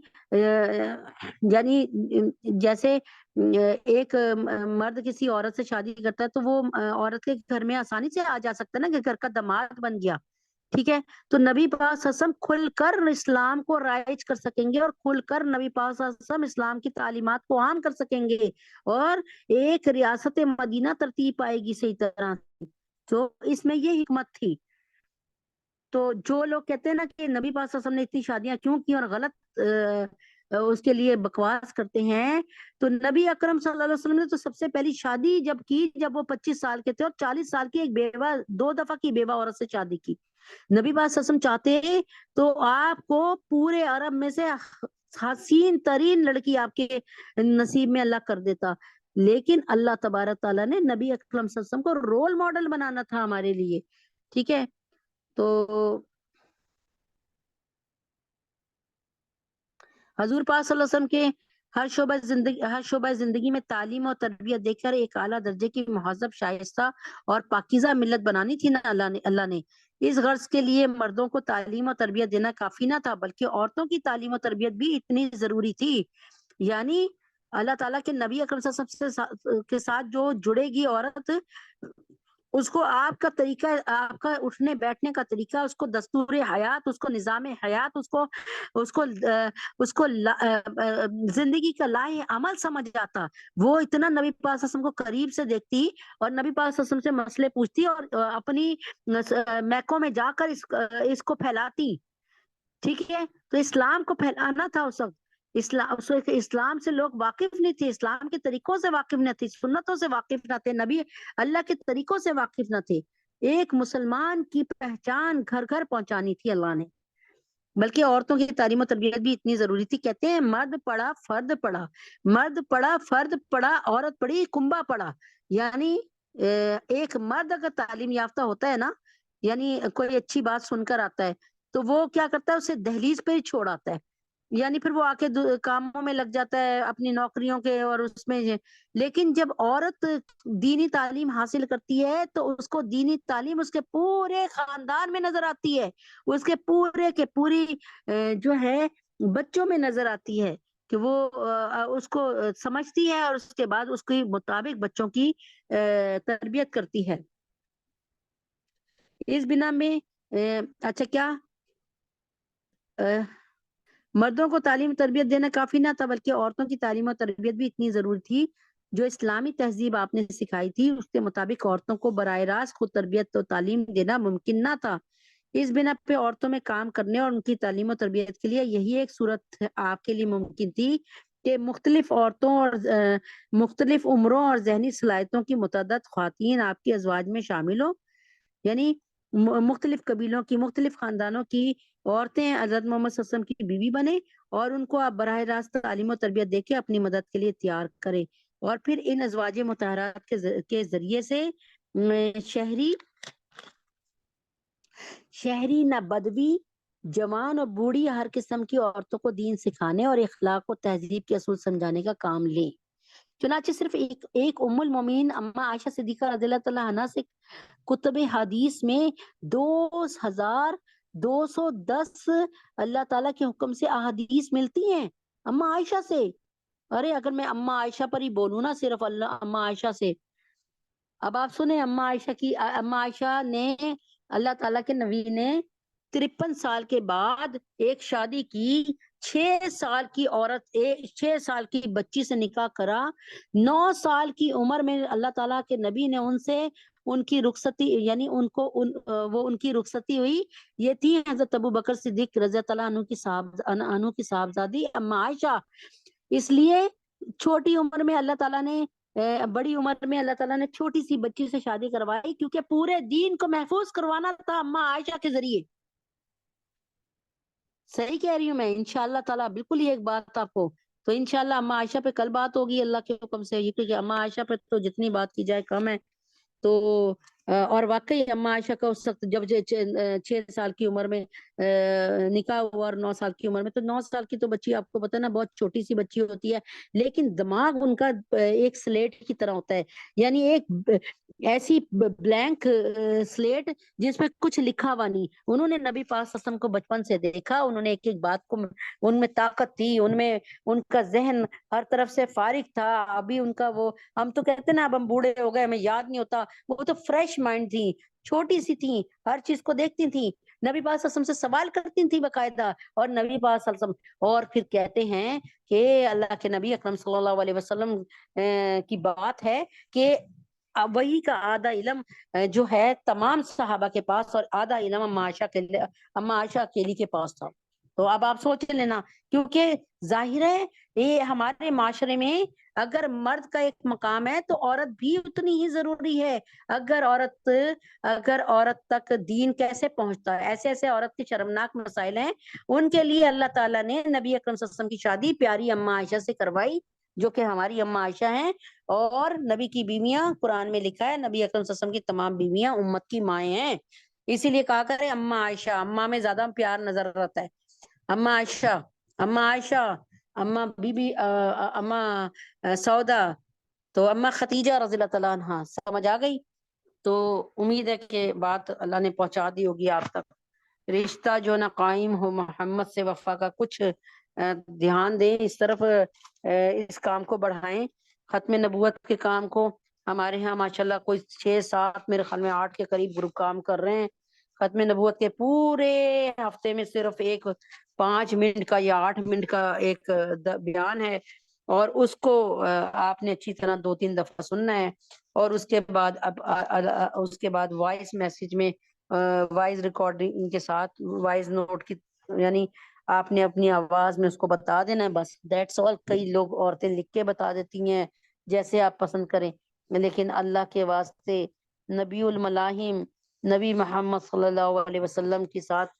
جیسے ایک مرد کسی عورت سے شادی کرتا ہے تو وہ عورت کے گھر میں آسانی سے آ جا سکتا ہے نا، کہ گھر کا داماد بن گیا. ٹھیک ہے، تو نبی پاک صلی اللہ علیہ وسلم کھل کر اسلام کو رائج کر سکیں گے اور کھل کر نبی پاک صلی اللہ علیہ وسلم اسلام کی تعلیمات کو عام کر سکیں گے، اور ایک ریاست مدینہ ترتیب پائے گی صحیح طرح سے. تو اس میں یہ حکمت تھی. تو جو لوگ کہتے ہیں نا کہ نبی پاک صلی اللہ علیہ وسلم نے اتنی شادیاں کیوں کی اور غلط اس کے لیے بکواس کرتے ہیں، تو نبی اکرم صلی اللہ علیہ وسلم نے تو سب سے پہلی شادی جب کی جب وہ 25 سال کے تھے اور 40 سال کی ایک بیوہ، 2 دفعہ کی بیوہ عورت سے شادی کی. نبی پاک صلی اللہ علیہ وسلم چاہتے تو آپ کو پورے عرب میں سے حسین ترین لڑکی آپ کے نصیب میں اللہ کر دیتا، لیکن اللہ تبارک تعالیٰ نے نبی اکرم صلی اللہ علیہ وسلم کو رول ماڈل بنانا تھا ہمارے لیے. ٹھیک ہے، تو حضور پاک صلی اللہ علیہ وسلم کے ہر شعبہ زندگی میں تعلیم اور تربیت دے کر ایک اعلیٰ درجے کی مہذب، شائستہ اور پاکیزہ ملت بنانی تھی نا اللہ نے. اس غرض کے لیے مردوں کو تعلیم اور تربیت دینا کافی نہ تھا، بلکہ عورتوں کی تعلیم و تربیت بھی اتنی ضروری تھی. یعنی اللہ تعالیٰ کے نبی اکرم صلی اللہ علیہ وسلم کے ساتھ جو جڑے گی عورت، اس کو آپ کا طریقہ، آپ کا اٹھنے بیٹھنے کا طریقہ، اس کو دستور حیات، اس کو نظام حیات، اس کو زندگی کا لائح عمل سمجھ جاتا. وہ اتنا نبی پاک صلی اللہ علیہ وسلم کو قریب سے دیکھتی اور نبی پاک صلی اللہ علیہ وسلم سے مسئلے پوچھتی اور اپنی میکوں میں جا کر اس کو پھیلاتی. ٹھیک ہے، تو اسلام کو پھیلانا تھا اس وقت. اسلام سے لوگ واقف نہیں تھے، اسلام کے طریقوں سے واقف نہ تھے، سنتوں سے واقف نہ تھے، نبی اللہ کے طریقوں سے واقف نہ تھے. ایک مسلمان کی پہچان گھر گھر پہنچانی تھی اللہ نے. بلکہ عورتوں کی تعلیم و تربیت بھی اتنی ضروری تھی. کہتے ہیں مرد پڑھا فرد پڑھا، مرد پڑھا فرد پڑھا، عورت پڑھی کنبا پڑھا. یعنی ایک مرد اگر تعلیم یافتہ ہوتا ہے نا، یعنی کوئی اچھی بات سن کر آتا ہے تو وہ کیا کرتا ہے، اسے دہلیز پہ ہی چھوڑ آتا ہے. یعنی پھر وہ آ کے کاموں میں لگ جاتا ہے اپنی نوکریوں کے اور اس میں. لیکن جب عورت دینی تعلیم حاصل کرتی ہے تو اس کو دینی تعلیم اس کے پورے خاندان میں نظر آتی ہے، اس کے پورے کے پوری جو ہے بچوں میں نظر آتی ہے کہ وہ اس کو سمجھتی ہے اور اس کے بعد اس کے مطابق بچوں کی تربیت کرتی ہے۔ اس بنا میں اچھا کیا مردوں کو تعلیم و تربیت دینا کافی نہ تھا، بلکہ عورتوں کی تعلیم و تربیت بھی اتنی ضروری تھی۔ جو اسلامی تہذیب آپ نے سکھائی تھی اس کے مطابق عورتوں کو براہ راست خود تربیت و تعلیم دینا ممکن نہ تھا۔ اس بنا پہ عورتوں میں کام کرنے اور ان کی تعلیم و تربیت کے لیے یہی ایک صورت آپ کے لیے ممکن تھی کہ مختلف عورتوں اور مختلف عمروں اور ذہنی صلاحیتوں کی متعدد خواتین آپ کے ازواج میں شامل ہو، یعنی مختلف قبیلوں کی، مختلف خاندانوں کی عورتیں حضرت محمد صلی اللہ علیہ وسلم کی بیوی بنے اور ان کو آپ براہ راست تعلیم و تربیت دے کے اپنی مدد کے لیے تیار کریں، اور پھر ان ازواج مطہرات کے ذریعے سے شہری نہ بدوی، جوان اور بوڑھی ہر قسم کی عورتوں کو دین سکھانے اور اخلاق و تہذیب کے اصول سمجھانے کا کام لیں۔ چنانچہ صرف ایک ام المومنین اما عائشہ صدیقہ رضی اللہ تعالیٰ عنہ سے کتب حدیث میں 2210 اللہ تعالیٰ کے حکم سے احادیث ملتی ہیں اما عائشہ سے۔ ارے اگر میں اما عائشہ پر ہی بولوں نا، صرف اللہ اما عائشہ سے، اب آپ سنیں اما عائشہ نے اللہ تعالیٰ کے نبی نے 53 سال کے بعد ایک شادی کی، 6 سال کی عورت 6 سال کی بچی سے نکاح کرا، 9 سال کی عمر میں اللہ تعالیٰ کے نبی نے ان سے ان کی رخصتی، یعنی ان کی رخصتی ہوئی۔ یہ تھی حضرت ابو بکر صدیق رضی اللہ عنہ کی صاحبزادی اما عائشہ۔ اس لیے چھوٹی عمر میں اللہ تعالیٰ نے بڑی عمر میں اللہ تعالیٰ نے چھوٹی سی بچی سے شادی کروائی، کیونکہ پورے دین کو محفوظ کروانا تھا اما عائشہ کے ذریعے۔ صحیح کہہ رہی ہوں میں انشاءاللہ تعالیٰ، بالکل یہ ایک بات آپ کو، تو انشاءاللہ اما عائشہ پہ کل بات ہوگی اللہ کے حکم سے، کیونکہ اما عائشہ پہ تو جتنی بات کی جائے کم ہے۔ تو اور واقعی اما عائشہ کا اس وقت جب 6 سال کی عمر میں نکاح ہوا اور 9 سال کی عمر میں، تو 9 سال کی تو بچی آپ کو پتہ نا بہت چھوٹی سی بچی ہوتی ہے، لیکن دماغ ان کا ایک سلیٹ کی طرح ہوتا ہے، یعنی ایک ایسی بلینک سلیٹ جس میں کچھ لکھا ہوا نہیں۔ انہوں نے نبی پاک صلی اللہ علیہ وسلم کو بچپن سے دیکھا، انہوں نے ایک ایک بات کو، ان میں طاقت تھی، ان کا ذہن ہر طرف سے فارغ تھا۔ ابھی ان کا وہ، ہم تو کہتے ہیں نا اب ہم بوڑھے ہو گئے ہمیں یاد نہیں ہوتا، وہ تو فریش مائنڈ تھی، چھوٹی سی تھی، ہر چیز کو دیکھتی تھی، نبی پاک صلی اللہ علیہ وسلم سے سوال کرتی تھی باقاعدہ، اور نبی پاک صلی اللہ علیہ وسلم، اور پھر کہتے ہیں کہ اللہ کے نبی اکرم صلی اللہ علیہ وسلم کی بات ہے کہ وہی کا آدھا علم جو ہے تمام صحابہ کے پاس، اور آدھا علم اما عائشہ اکیلی کے پاس تھا۔ تو اب آپ سوچ لینا، کیونکہ ظاہر ہے یہ ہمارے معاشرے میں اگر مرد کا ایک مقام ہے تو عورت بھی اتنی ہی ضروری ہے۔ اگر عورت تک دین کیسے پہنچتا ہے، ایسے ایسے عورت کے شرمناک مسائل ہیں، ان کے لیے اللہ تعالیٰ نے نبی اکرم صلی اللہ علیہ وسلم کی شادی پیاری اما عائشہ سے کروائی، جو کہ ہماری اما عائشہ ہیں، اور نبی کی بیویاں، قرآن میں لکھا ہے نبی اکرم صلی اللہ علیہ وسلم کی تمام بیویاں امت کی مائیں ہیں، اسی لیے کہا کرے اما عائشہ، اما میں زیادہ پیار نظر آتا ہے۔ اما عائشہ، اما عائشہ، اما بی بی اما سودا، تو اما ختیجہ رضی اللہ تعالیٰ عنہ، سمجھ آ گئی؟ تو امید ہے کہ بات اللہ نے پہنچا دی ہوگی آپ تک۔ رشتہ جو نہ قائم ہو محمد سے وفا کا، کچھ دھیان دیں اس طرف، اس کام کو بڑھائیں، ختم نبوت کے کام کو۔ ہمارے ہاں ماشاءاللہ کوئی 6 7 میرے خیال میں 8 کے قریب گروپ کام کر رہے ہیں ختم نبوت کے، پورے ہفتے میں صرف ایک 5 منٹ کا یا 8 منٹ کا ایک بیان ہے، اور اس کو آپ نے اچھی طرح 2 3 دفعہ سننا ہے، اور اس کے بعد وائس میسج میں، وائس ریکارڈنگ کے ساتھ، وائس نوٹ کی، یعنی آپ نے اپنی آواز میں اس کو بتا دینا ہے، بس دیٹس آل۔ کئی لوگ عورتیں لکھ کے بتا دیتی ہیں، جیسے آپ پسند کریں، لیکن اللہ کے واسطے نبی الملاحم نبی محمد صلی اللہ علیہ وسلم کے ساتھ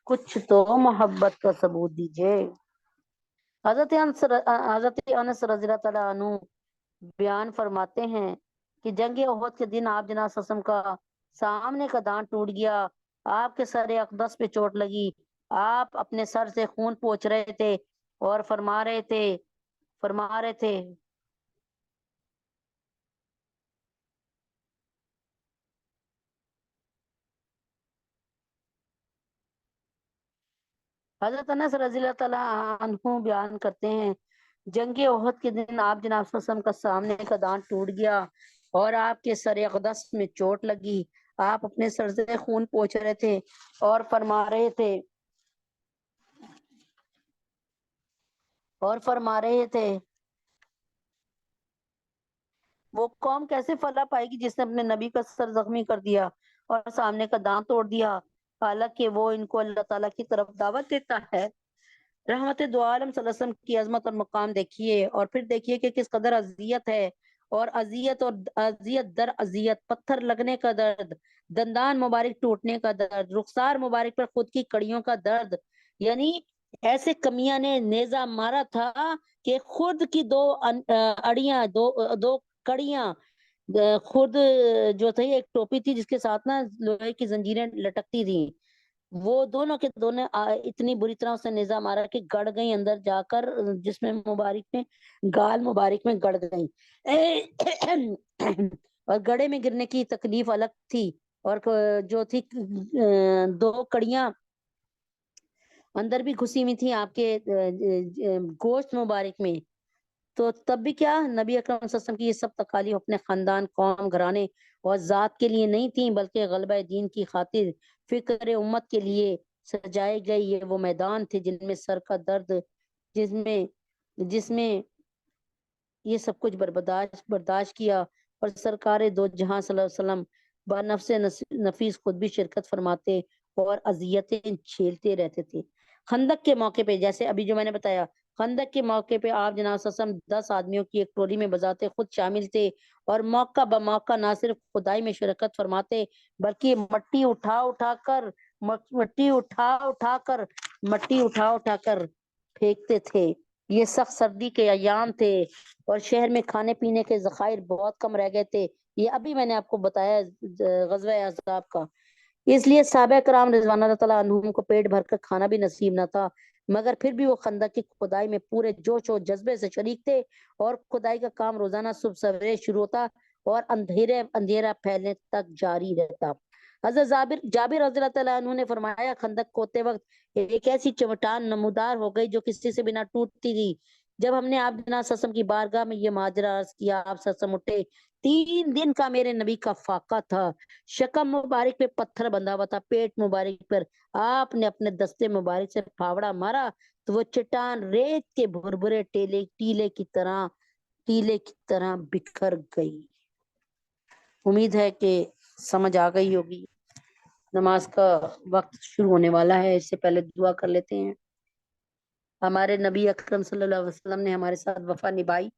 کچھ تو محبت کا ثبوت دیجئے۔ حضرت انس رضی اللہ تعالیٰ عنہ بیان فرماتے ہیں کہ جنگ احد کے دن آپ جناب صلی اللہ علیہ وسلم کا سامنے کا دانت ٹوٹ گیا، آپ کے سر اقدس پہ چوٹ لگی، آپ اپنے سر سے خون پوچھ رہے تھے اور فرما رہے تھے حضرت انس رضی اللہ تعالیٰ عنہ بیان کرتے ہیں جنگ احد کے دن آپ جناب صلی اللہ علیہ وسلم کا سامنے کا دانت ٹوٹ گیا اور آپ کے سر اقدس میں چوٹ لگی. آپ اپنے سر سے خون پوچھ رہے تھے اور فرما رہے تھے وہ قوم کیسے فلاح پائے گی جس نے اپنے نبی کا سر زخمی کر دیا اور سامنے کا دانت توڑ دیا، حالانکہ وہ ان کو اللہ تعالیٰ کی طرف دعوت دیتا ہے. رحمت دو عالم صلی اللہ علیہ وسلم کی عظمت اور مقام دیکھیے، اور پھر دیکھیے کہ کس قدر اذیت ہے، اور اذیت در اذیت، پتھر لگنے کا درد، دندان مبارک ٹوٹنے کا درد، رخسار مبارک پر خود کی کڑیوں کا درد. یعنی ایسے کمیاں نے نیزہ مارا تھا کہ خود کی اڑیاں دو کڑیاں خود جو تھی، ایک ٹوپی تھی جس کے ساتھ نا لوہے کی زنجیریں لٹکتی تھی، وہ دونوں کے دونوں اتنی بری طرح سے نیزہ مارا کہ گڑ گئی اندر جا کر، جس میں مبارک میں گال مبارک میں گڑ گئی. اور گڑے میں گرنے کی تکلیف الگ تھی، اور جو تھی دو کڑیاں اندر بھی گھسی ہوئی تھی آپ کے گوشت مبارک میں. تو تب بھی کیا، نبی اکرم صلی اللہ علیہ وسلم کی یہ سب تکالیف اپنے خاندان، قوم، گھرانے اور ذات کے لیے نہیں تھیں، بلکہ غلبہ دین کی خاطر فکر امت کے لیے سجائے گئے یہ وہ میدان تھے جن میں سر کا درد، جس میں یہ سب کچھ برداشت کیا، اور سرکار دو جہاں صلی اللہ علیہ وسلم بنفس نفیس خود بھی شرکت فرماتے اور اذیتیں جھیلتے رہتے تھے. خندق کے موقع پہ، جیسے ابھی جو میں نے بتایا، خندق کے موقع پہ آپ جناب صلی اللہ علیہ وسلم 10 آدمیوں کی ایک ٹولی میں بذات خود شامل تھے، اور موقع بموقع نہ صرف خدائی میں شرکت فرماتے بلکہ مٹی اٹھا کر پھینکتے تھے. یہ سخت سردی کے ایام تھے اور شہر میں کھانے پینے کے ذخائر بہت کم رہ گئے تھے. یہ ابھی میں نے آپ کو بتایا غزوہ احزاب کا. اس لیے صحابہ کرام رضوان اللہ تعالیٰ عنہم کو پیٹ بھر کر کھانا بھی نصیب نہ تھا، مگر پھر بھی وہ خندق کی کھدائی میں پورے جوش و جذبے سے شریک تھے، اور کھدائی کا کام روزانہ صبح سویرے شروع ہوتا اور اندھیرا پھیلنے تک جاری رہتا. حضرت جابر رضی اللہ تعالیٰ عنہ نے فرمایا خندق کھودتے وقت ایک ایسی چمٹان نمودار ہو گئی جو کسی سے بنا ٹوٹتی تھی. جب ہم نے آپ جناب سسم کی بارگاہ میں یہ ماجرا عرض کیا، آپ سسم اٹھے. 3 دن کا میرے نبی کا فاقہ تھا، شکم مبارک پہ پتھر بندھا ہوا تھا، پیٹ مبارک پر آپ نے اپنے دستے مبارک سے پھاوڑا مارا تو وہ چٹان ریت کے بھربھرے ٹیلے کی طرح بکھر گئی. امید ہے کہ سمجھ آ گئی ہوگی. نماز کا وقت شروع ہونے والا ہے، اس سے پہلے دعا کر لیتے ہیں. ہمارے نبی اکرم صلی اللہ علیہ وسلم نے ہمارے ساتھ وفا نبھائی.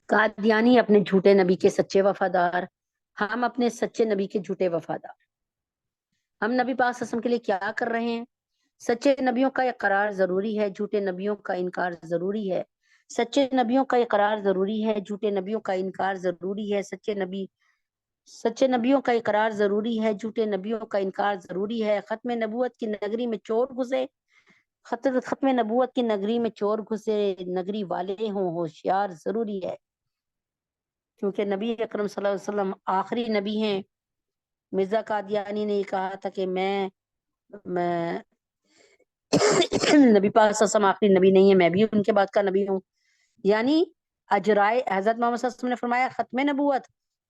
قادیانی اپنے جھوٹے نبی کے سچے وفادار، ہم اپنے سچے نبی کے جھوٹے وفادار. ہم نبی پاک صلی اللہ علیہ وسلم کے لیے کیا کر رہے ہیں؟ سچے نبیوں کا اقرار ضروری ہے، جھوٹے نبیوں کا انکار ضروری ہے. سچے نبیوں کا اقرار ضروری ہے، جھوٹے نبیوں کا انکار ضروری ہے. سچے نبیوں کا اقرار ضروری ہے، جھوٹے نبیوں کا انکار ضروری ہے. ختم نبوت کی نگری میں چور گھسے، نگری والے ہوں ہوشیار ضروری ہے، کیونکہ نبی اکرم صلی اللہ علیہ وسلم آخری نبی ہیں. مرزا قادیانی نے یہ کہا تھا کہ میں نبی پاک صلی اللہ علیہ وسلم آخری نبی نہیں ہے، میں بھی ان کے بعد کا نبی ہوں. یعنی اجرائے حضرت محمد صلی اللہ علیہ وسلم نے فرمایا ختم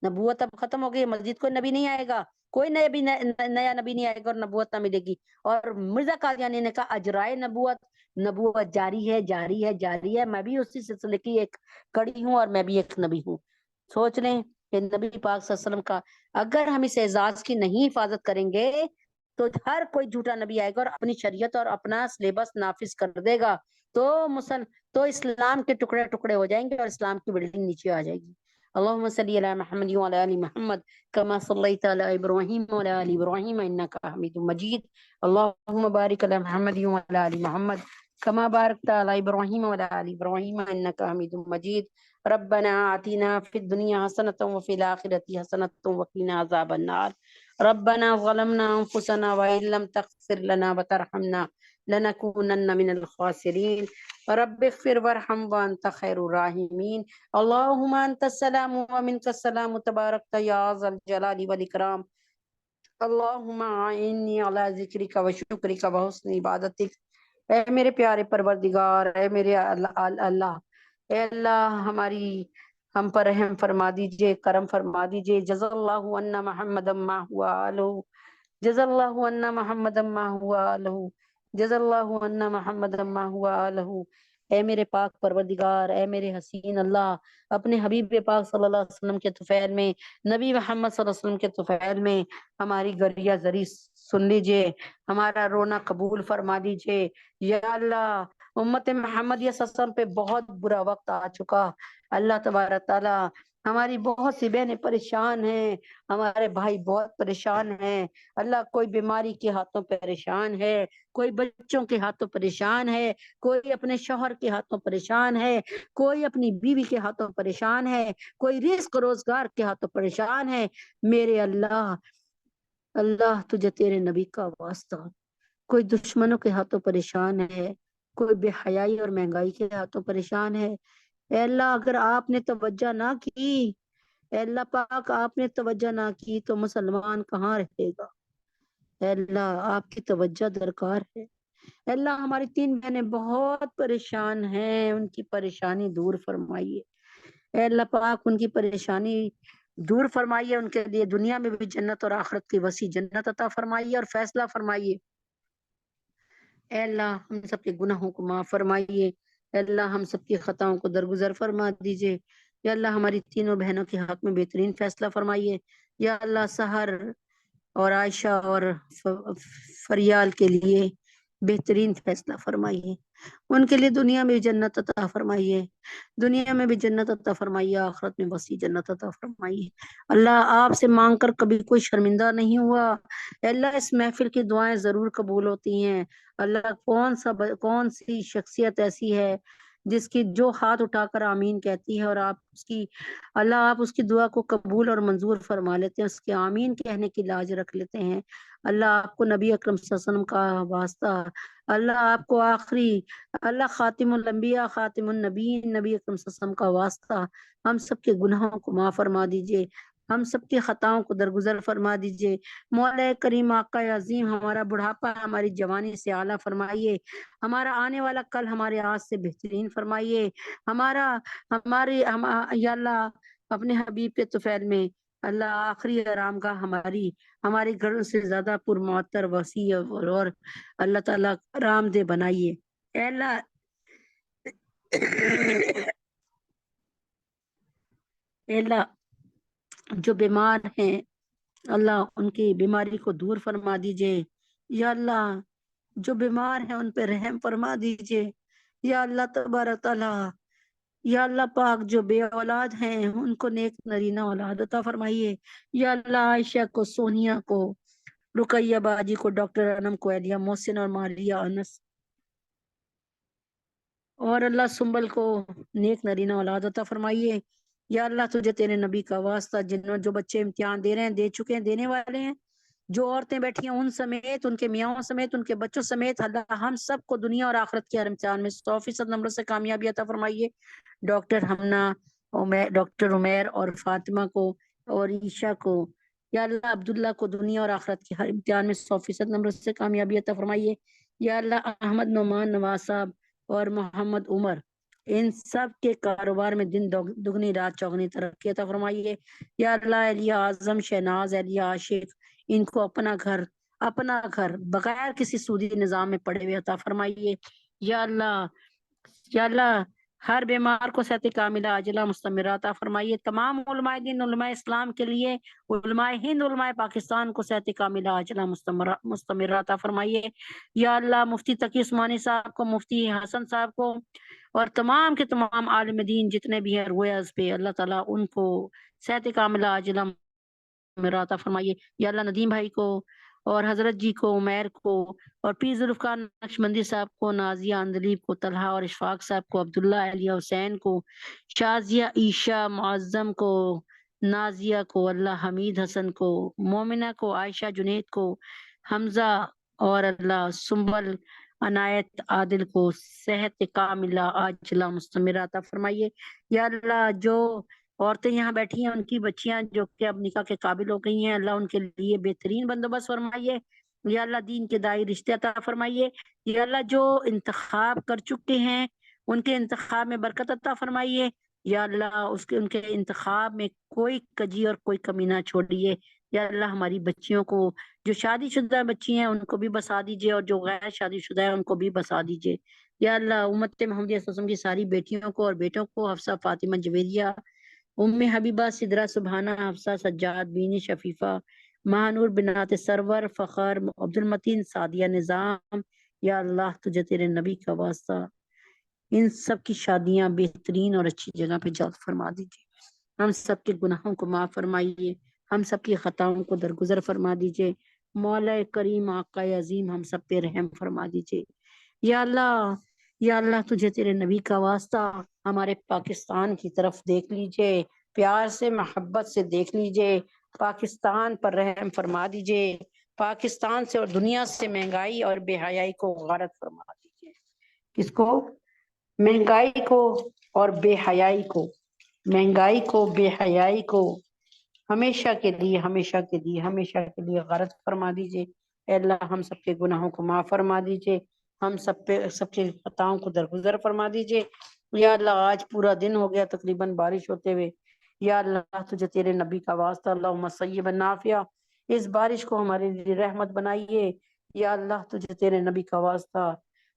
نبوت اب ختم ہو گئی، مسجد کوئی نبی نہیں آئے گا، کوئی نیا نبی نہیں آئے گا اور نبوت نہ ملے گی. اور مرزا قادیانی نے کہا اجرائے نبوت جاری ہے، میں بھی اسی سلسلے کی ایک کڑی ہوں اور میں بھی ایک نبی ہوں. سوچ لیں کہ نبی پاک صلی اللہ علیہ وسلم کا اگر ہم اس اعزاز کی نہیں حفاظت کریں گے تو ہر کوئی جھوٹا نبی آئے گا اور اپنی شریعت اور اپنا سلیبس نافذ کر دے گا، تو اسلام کے ٹکڑے ٹکڑے ہو جائیں گے اور اسلام کی بلڈنگ نیچے آ جائے گی. اللهم صل على محمد وعلى ال محمد كما صليت على ابراهيم وعلى ال ابراهيم انك حميد مجيد. اللهم بارك على محمد وعلى ال محمد كما باركت على ابراهيم وعلى ال ابراهيم انك حميد مجيد. ربنا آتنا في الدنيا حسنة وفي الآخرة حسنة وقنا عذاب النار. ربنا ظلمنا انفسنا وان لم تغفر لنا وترحمنا لنكونن من الخاسرين. رب اغفر وارحم وانت خير الراحمين. اللهم انت السلام ومنك السلام تبارك يا ذا الجلال والاكرام. اللہم اعنی علی ذکرک و شکرک و حسن عبادتک۔ اے میرے پیارے پروردگار، اے میرے اللہ، اے اللہ ہماری ہم پر رحم فرما دیجئے، کرم فرما دیجئے۔ جزا اللہ عنا محمد ما ہوا آلہ، جزا اللہ عنا محمد ما ہوا آلہ، جزا اللہ عنا محمد ما ہوا آلہ۔ اے میرے پاک پروردگار، اے میرے حسین اللہ، اپنے حبیب پاک صلی اللہ علیہ وسلم کے طفیل میں، نبی محمد صلی اللہ علیہ وسلم کے طفیل میں ہماری گریہ زری سن لیجئے، ہمارا رونا قبول فرما دیجئے۔ یا اللہ امت محمد صلی اللہ علیہ وسلم پہ بہت برا وقت آ چکا، اللہ تبارک تعالی ہماری بہت سی بہنیں پریشان ہیں، ہمارے بھائی بہت پریشان ہیں، اللہ کوئی بیماری کے ہاتھوں پریشان ہے، کوئی بچوں کے ہاتھوں پریشان ہے، کوئی اپنے شوہر کے ہاتھوں پریشان ہے، کوئی اپنی بیوی کے ہاتھوں پریشان ہے، کوئی رزق روزگار کے ہاتھوں پریشان ہے۔ میرے اللہ، اللہ تجھے تیرے نبی کا واسطہ، کوئی دشمنوں کے ہاتھوں پریشان ہے، کوئی بے حیائی اور مہنگائی کے ہاتھوں پریشان ہے۔ اے اللہ اگر آپ نے توجہ نہ کی، اے اللہ پاک آپ نے توجہ نہ کی تو مسلمان کہاں رہے گا؟ اے اللہ آپ کی توجہ درکار ہے۔ اے اللہ ہماری 3 بہنیں بہت پریشان ہیں، ان کی پریشانی دور فرمائیے۔ اے اللہ پاک ان کی پریشانی دور فرمائیے، ان کے لیے دنیا میں بھی جنت اور آخرت کی وسیع جنت عطا فرمائیے اور فیصلہ فرمائیے۔ اے اللہ ہم سب کے گناہوں کو معاف فرمائیے، اے اللہ ہم سب کی خطاؤں کو درگزر فرما دیجئے۔ یا اللہ ہماری تینوں بہنوں کے حق میں بہترین فیصلہ فرمائیے۔ یا اللہ سحر اور عائشہ اور فریال کے لیے بہترین فیصلہ فرمائیے، ان کے لیے دنیا میں بھی جنت عطا فرمائیے، دنیا میں بھی جنت عطا فرمائیے، آخرت میں وسیع جنت عطا فرمائیے۔ اللہ آپ سے مانگ کر کبھی کوئی شرمندہ نہیں ہوا، اے اللہ اس محفل کی دعائیں ضرور قبول ہوتی ہیں۔ اللہ کون سی شخصیت ایسی ہے جس کی جو ہاتھ اٹھا کر آمین کہتی ہے اور آپ اس کی اللہ آپ اس کی دعا کو قبول اور منظور فرما لیتے ہیں، اس کے آمین کہنے کی لاج رکھ لیتے ہیں۔ اللہ آپ کو نبی اکرم صلی اللہ علیہ وسلم کا واسطہ، اللہ آپ کو آخری اللہ خاتم الانبیاء خاتم النبیین نبی اکرم صلی اللہ علیہ وسلم کا واسطہ ہم سب کے گناہوں کو معاف فرما دیجئے، ہم سب کی خطاؤں کو درگزر فرما دیجئے۔ مولا کریم آقا عظیم ہمارا بڑھاپا ہماری جوانی سے اعلیٰ فرمائیے، ہمارا آنے والا کل ہمارے آج سے بہترین فرمائیے، یا اللہ اپنے حبیب کے طفیل میں اللہ آخری آرام گاہ ہمارے گھروں سے زیادہ پرمعطر وسیع اور اللہ تعالیٰ آرام دہ بنائیے۔ اے اللہ اے اللہ جو بیمار ہیں اللہ ان کی بیماری کو دور فرما دیجئے، یا اللہ جو بیمار ہیں ان پہ رحم فرما دیجئے، یا اللہ تبارک تعالی، یا اللہ پاک جو بے اولاد ہیں ان کو نیک نرینہ اولاد عطا فرمائیے، یا اللہ عائشہ کو، سونیا کو، رقیہ باجی کو، ڈاکٹر انم کو، الیہ محسن اور ماریہ انس اور اللہ سنبل کو نیک نرینہ اولاد عطا فرمائیے۔ یا اللہ تجھے تیرے نبی کا واسطہ جو بچے امتحان دے رہے ہیں، دے چکے ہیں، دینے والے ہیں، جو عورتیں بیٹھی ہیں ان سمیت، ان کے میاں سمیت، ان کے بچوں سمیت، اللہ ہم سب کو دنیا اور آخرت کے ہر امتحان میں 100% نمبر سے کامیابی عطا فرمائیے۔ ڈاکٹر ہمنا، ڈاکٹر عمیر اور فاطمہ کو اور عیشا کو، یا اللہ عبداللہ کو دنیا اور آخرت کے ہر امتحان میں 100% نمبر سے کامیابی عطا فرمائیے۔ یا اللہ احمد نعمان نواز صاحب اور محمد عمر ان سب کے کاروبار میں دن دگنی رات چوگنی ترقی عطا فرمائیے۔ یا اللہ علی اعظم شہناز علی عاشق ان کو اپنا گھر بغیر کسی سودی نظام میں پڑے ہوئے عطا فرمائیے۔ یا اللہ ہر بیمار کو صحت کاملہ عاجلہ مستمرہ عطا فرمائیے۔ تمام علماء دین، علماء اسلام کے لیے علماء ہند، علماء پاکستان کو صحت کاملہ عاجلہ مستمرہ عطا فرمائیے۔ یا اللہ مفتی تقی عثمانی صاحب کو، مفتی حسن صاحب کو اور تمام کے تمام عالم دین جتنے بھی ہیں روئے از پہ، اللہ تعالیٰ ان کو صحت کاملہ عاجلہ مستمرہ عطا فرمائیے۔ یا اللہ ندیم بھائی کو اور حضرت جی کو، عمیر کو اور پیر ذوالفقار نقشبندی صاحب کو، نازیہ اندلیب کو، طلحہ اور اشفاق صاحب کو، عبداللہ علیہ حسین کو، شازیہ عیشا معظم کو، نازیہ کو، اللہ حمید حسن کو، مومنہ کو، عائشہ جنید کو، حمزہ اور اللہ سنبل عنایت عادل کو صحت کاملہ عاجلہ مستمرہ عطا فرمائیے۔ یا اللہ جو عورتیں یہاں بیٹھی ہیں، ان کی بچیاں جو کہ اب نکاح کے قابل ہو گئی ہیں، اللہ ان کے لیے بہترین بندوبست فرمائیے، یا اللہ دین کے دائی رشتے عطا فرمائیے، یا اللہ جو انتخاب کر چکے ہیں ان کے انتخاب میں برکت عطا فرمائیے، یا اللہ ان کے انتخاب میں کوئی کجی اور کوئی کمی نہ چھوڑیے، یا اللہ ہماری بچیوں کو، جو شادی شدہ بچی ہیں ان کو بھی بسا دیجیے، اور جو غیر شادی شدہ ہیں ان کو بھی بسا دیجیے، یا اللہ امت محمدیہ صلی اللہ علیہ وسلم کی ساری بیٹیوں کو اور بیٹوں کو، حفصہ، فاطمہ، جویریہ، ام حبیبہ، سدرہ، سبحانہ، حفصہ، سجاد، بینی، شفیفہ، مہانور، بنات سرور، فخر، عبد المتین، سعدیہ، نظام، یا اللہ تجھے تیرے نبی کا واسطہ ان سب کی شادیاں بہترین اور اچھی جگہ پہ جلد فرما دیجیے، ہم سب کے گناہوں کو معاف فرمائیے، ہم سب کی خطاؤں کو درگزر فرما دیجیے، مولا کریم آقا عظیم ہم سب پہ رحم فرما دیجیے، یا اللہ، یا اللہ تجھے تیرے نبی کا واسطہ ہمارے پاکستان کی طرف دیکھ لیجئے، پیار سے، محبت سے دیکھ لیجئے، پاکستان پر رحم فرما دیجئے، پاکستان سے اور دنیا سے مہنگائی اور بے حیائی کو غارت فرما دیجئے۔ کس کو؟ مہنگائی کو اور بے حیائی کو، مہنگائی کو، بے حیائی کو ہمیشہ کے لیے، ہمیشہ کے لیے، ہمیشہ کے لیے غارت فرما دیجئے۔ اے اللہ ہم سب کے گناہوں کو معاف فرما دیجئے، ہم سب پہ سب کے خطاؤں کو درگزر فرما دیجئے۔ یا اللہ آج پورا دن ہو گیا تقریباً بارش ہوتے ہوئے، یا اللہ تجھے تیرے نبی کا واسطہ اللہم صیبا نافعہ اس بارش کو ہمارے لیے رحمت بنائیے، یا اللہ تجھے تیرے نبی کا واسطہ،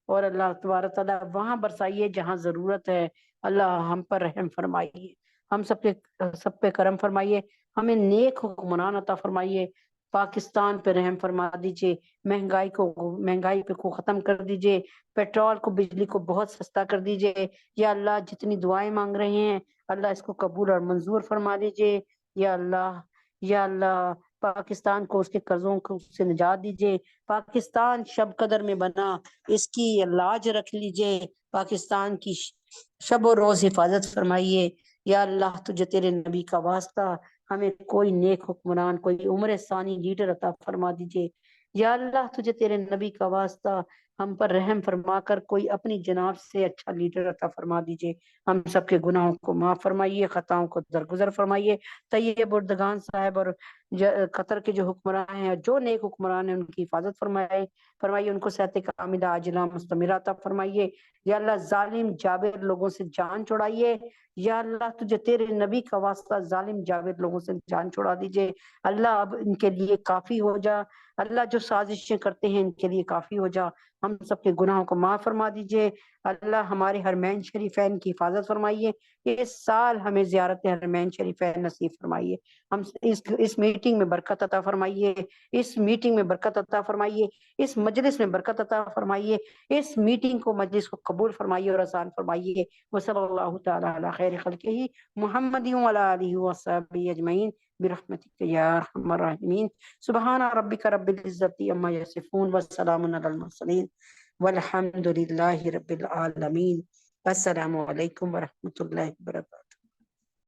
اور اللہ تبارک تعالیٰ وہاں برسائیے جہاں ضرورت ہے، اللہ ہم پر رحم فرمائیے، ہم سب پہ کرم فرمائیے، ہمیں نیک حکمران عطا فرمائیے، پاکستان پہ رحم فرما دیجئے، مہنگائی پہ کو ختم کر دیجئے، پیٹرول کو، بجلی کو بہت سستا کر دیجئے، یا اللہ جتنی دعائیں مانگ رہے ہیں اللہ اس کو قبول اور منظور فرما دیجئے، یا اللہ، یا اللہ پاکستان کو اس کے قرضوں سے نجات دیجئے، پاکستان شب قدر میں بنا اس کی لاج رکھ لیجئے، پاکستان کی شب و روز حفاظت فرمائیے، یا اللہ تجھے تیرے نبی کا واسطہ ہمیں کوئی نیک حکمران، کوئی عمر ثانی لیڈر عطا فرما دیجئے، یا اللہ تجھے تیرے نبی کا واسطہ ہم پر رحم فرما کر کوئی اپنی جناب سے اچھا لیڈر عطا فرما دیجئے، ہم سب کے گناہوں کو معاف فرمائیے، خطاؤں کو درگزر فرمائیے، طیب اردگان صاحب اور قطر کے جو حکمران ہیں، جو نیک حکمران ہیں ان کی حفاظت فرمائیے، ان کو صحت کاملہ عاجلہ مستمرہ عطا فرمائیے، یا اللہ ظالم جابر لوگوں سے جان چھڑائیے، یا اللہ تجھے تیرے نبی کا واسطہ ظالم جاوید لوگوں سے جان چھڑا دیجئے، اللہ اب ان کے لیے کافی ہو جا، اللہ جو سازشیں کرتے ہیں ان کے لیے کافی ہو جا، ہم سب کے گناہوں کو معاف فرما دیجئے، اللہ ہمارے حرمین شریفین کی حفاظت فرمائیے، اس سال ہمیں زیارت حرمین شریفین نصیب فرمائیے، ہم اس میٹنگ میں برکت عطا فرمائیے، اس میٹنگ میں برکت عطا فرمائیے، اس مجلس میں برکت عطا فرمائیے، اس میٹنگ کو، مجلس کو قبول فرمائیے اور آسان فرمائیے، وصلی اللہ تعالی علی خیر خلقہ محمد وعلی آلہ وصحبہ اجمعین برحمتک یا ارحم الراحمین، سبحان ربک رب العزت عما یصفون والسلام علی المرسلین والحمد للہ رب العالمین، السلام علیکم ورحمۃ اللہ وبرکاتہ۔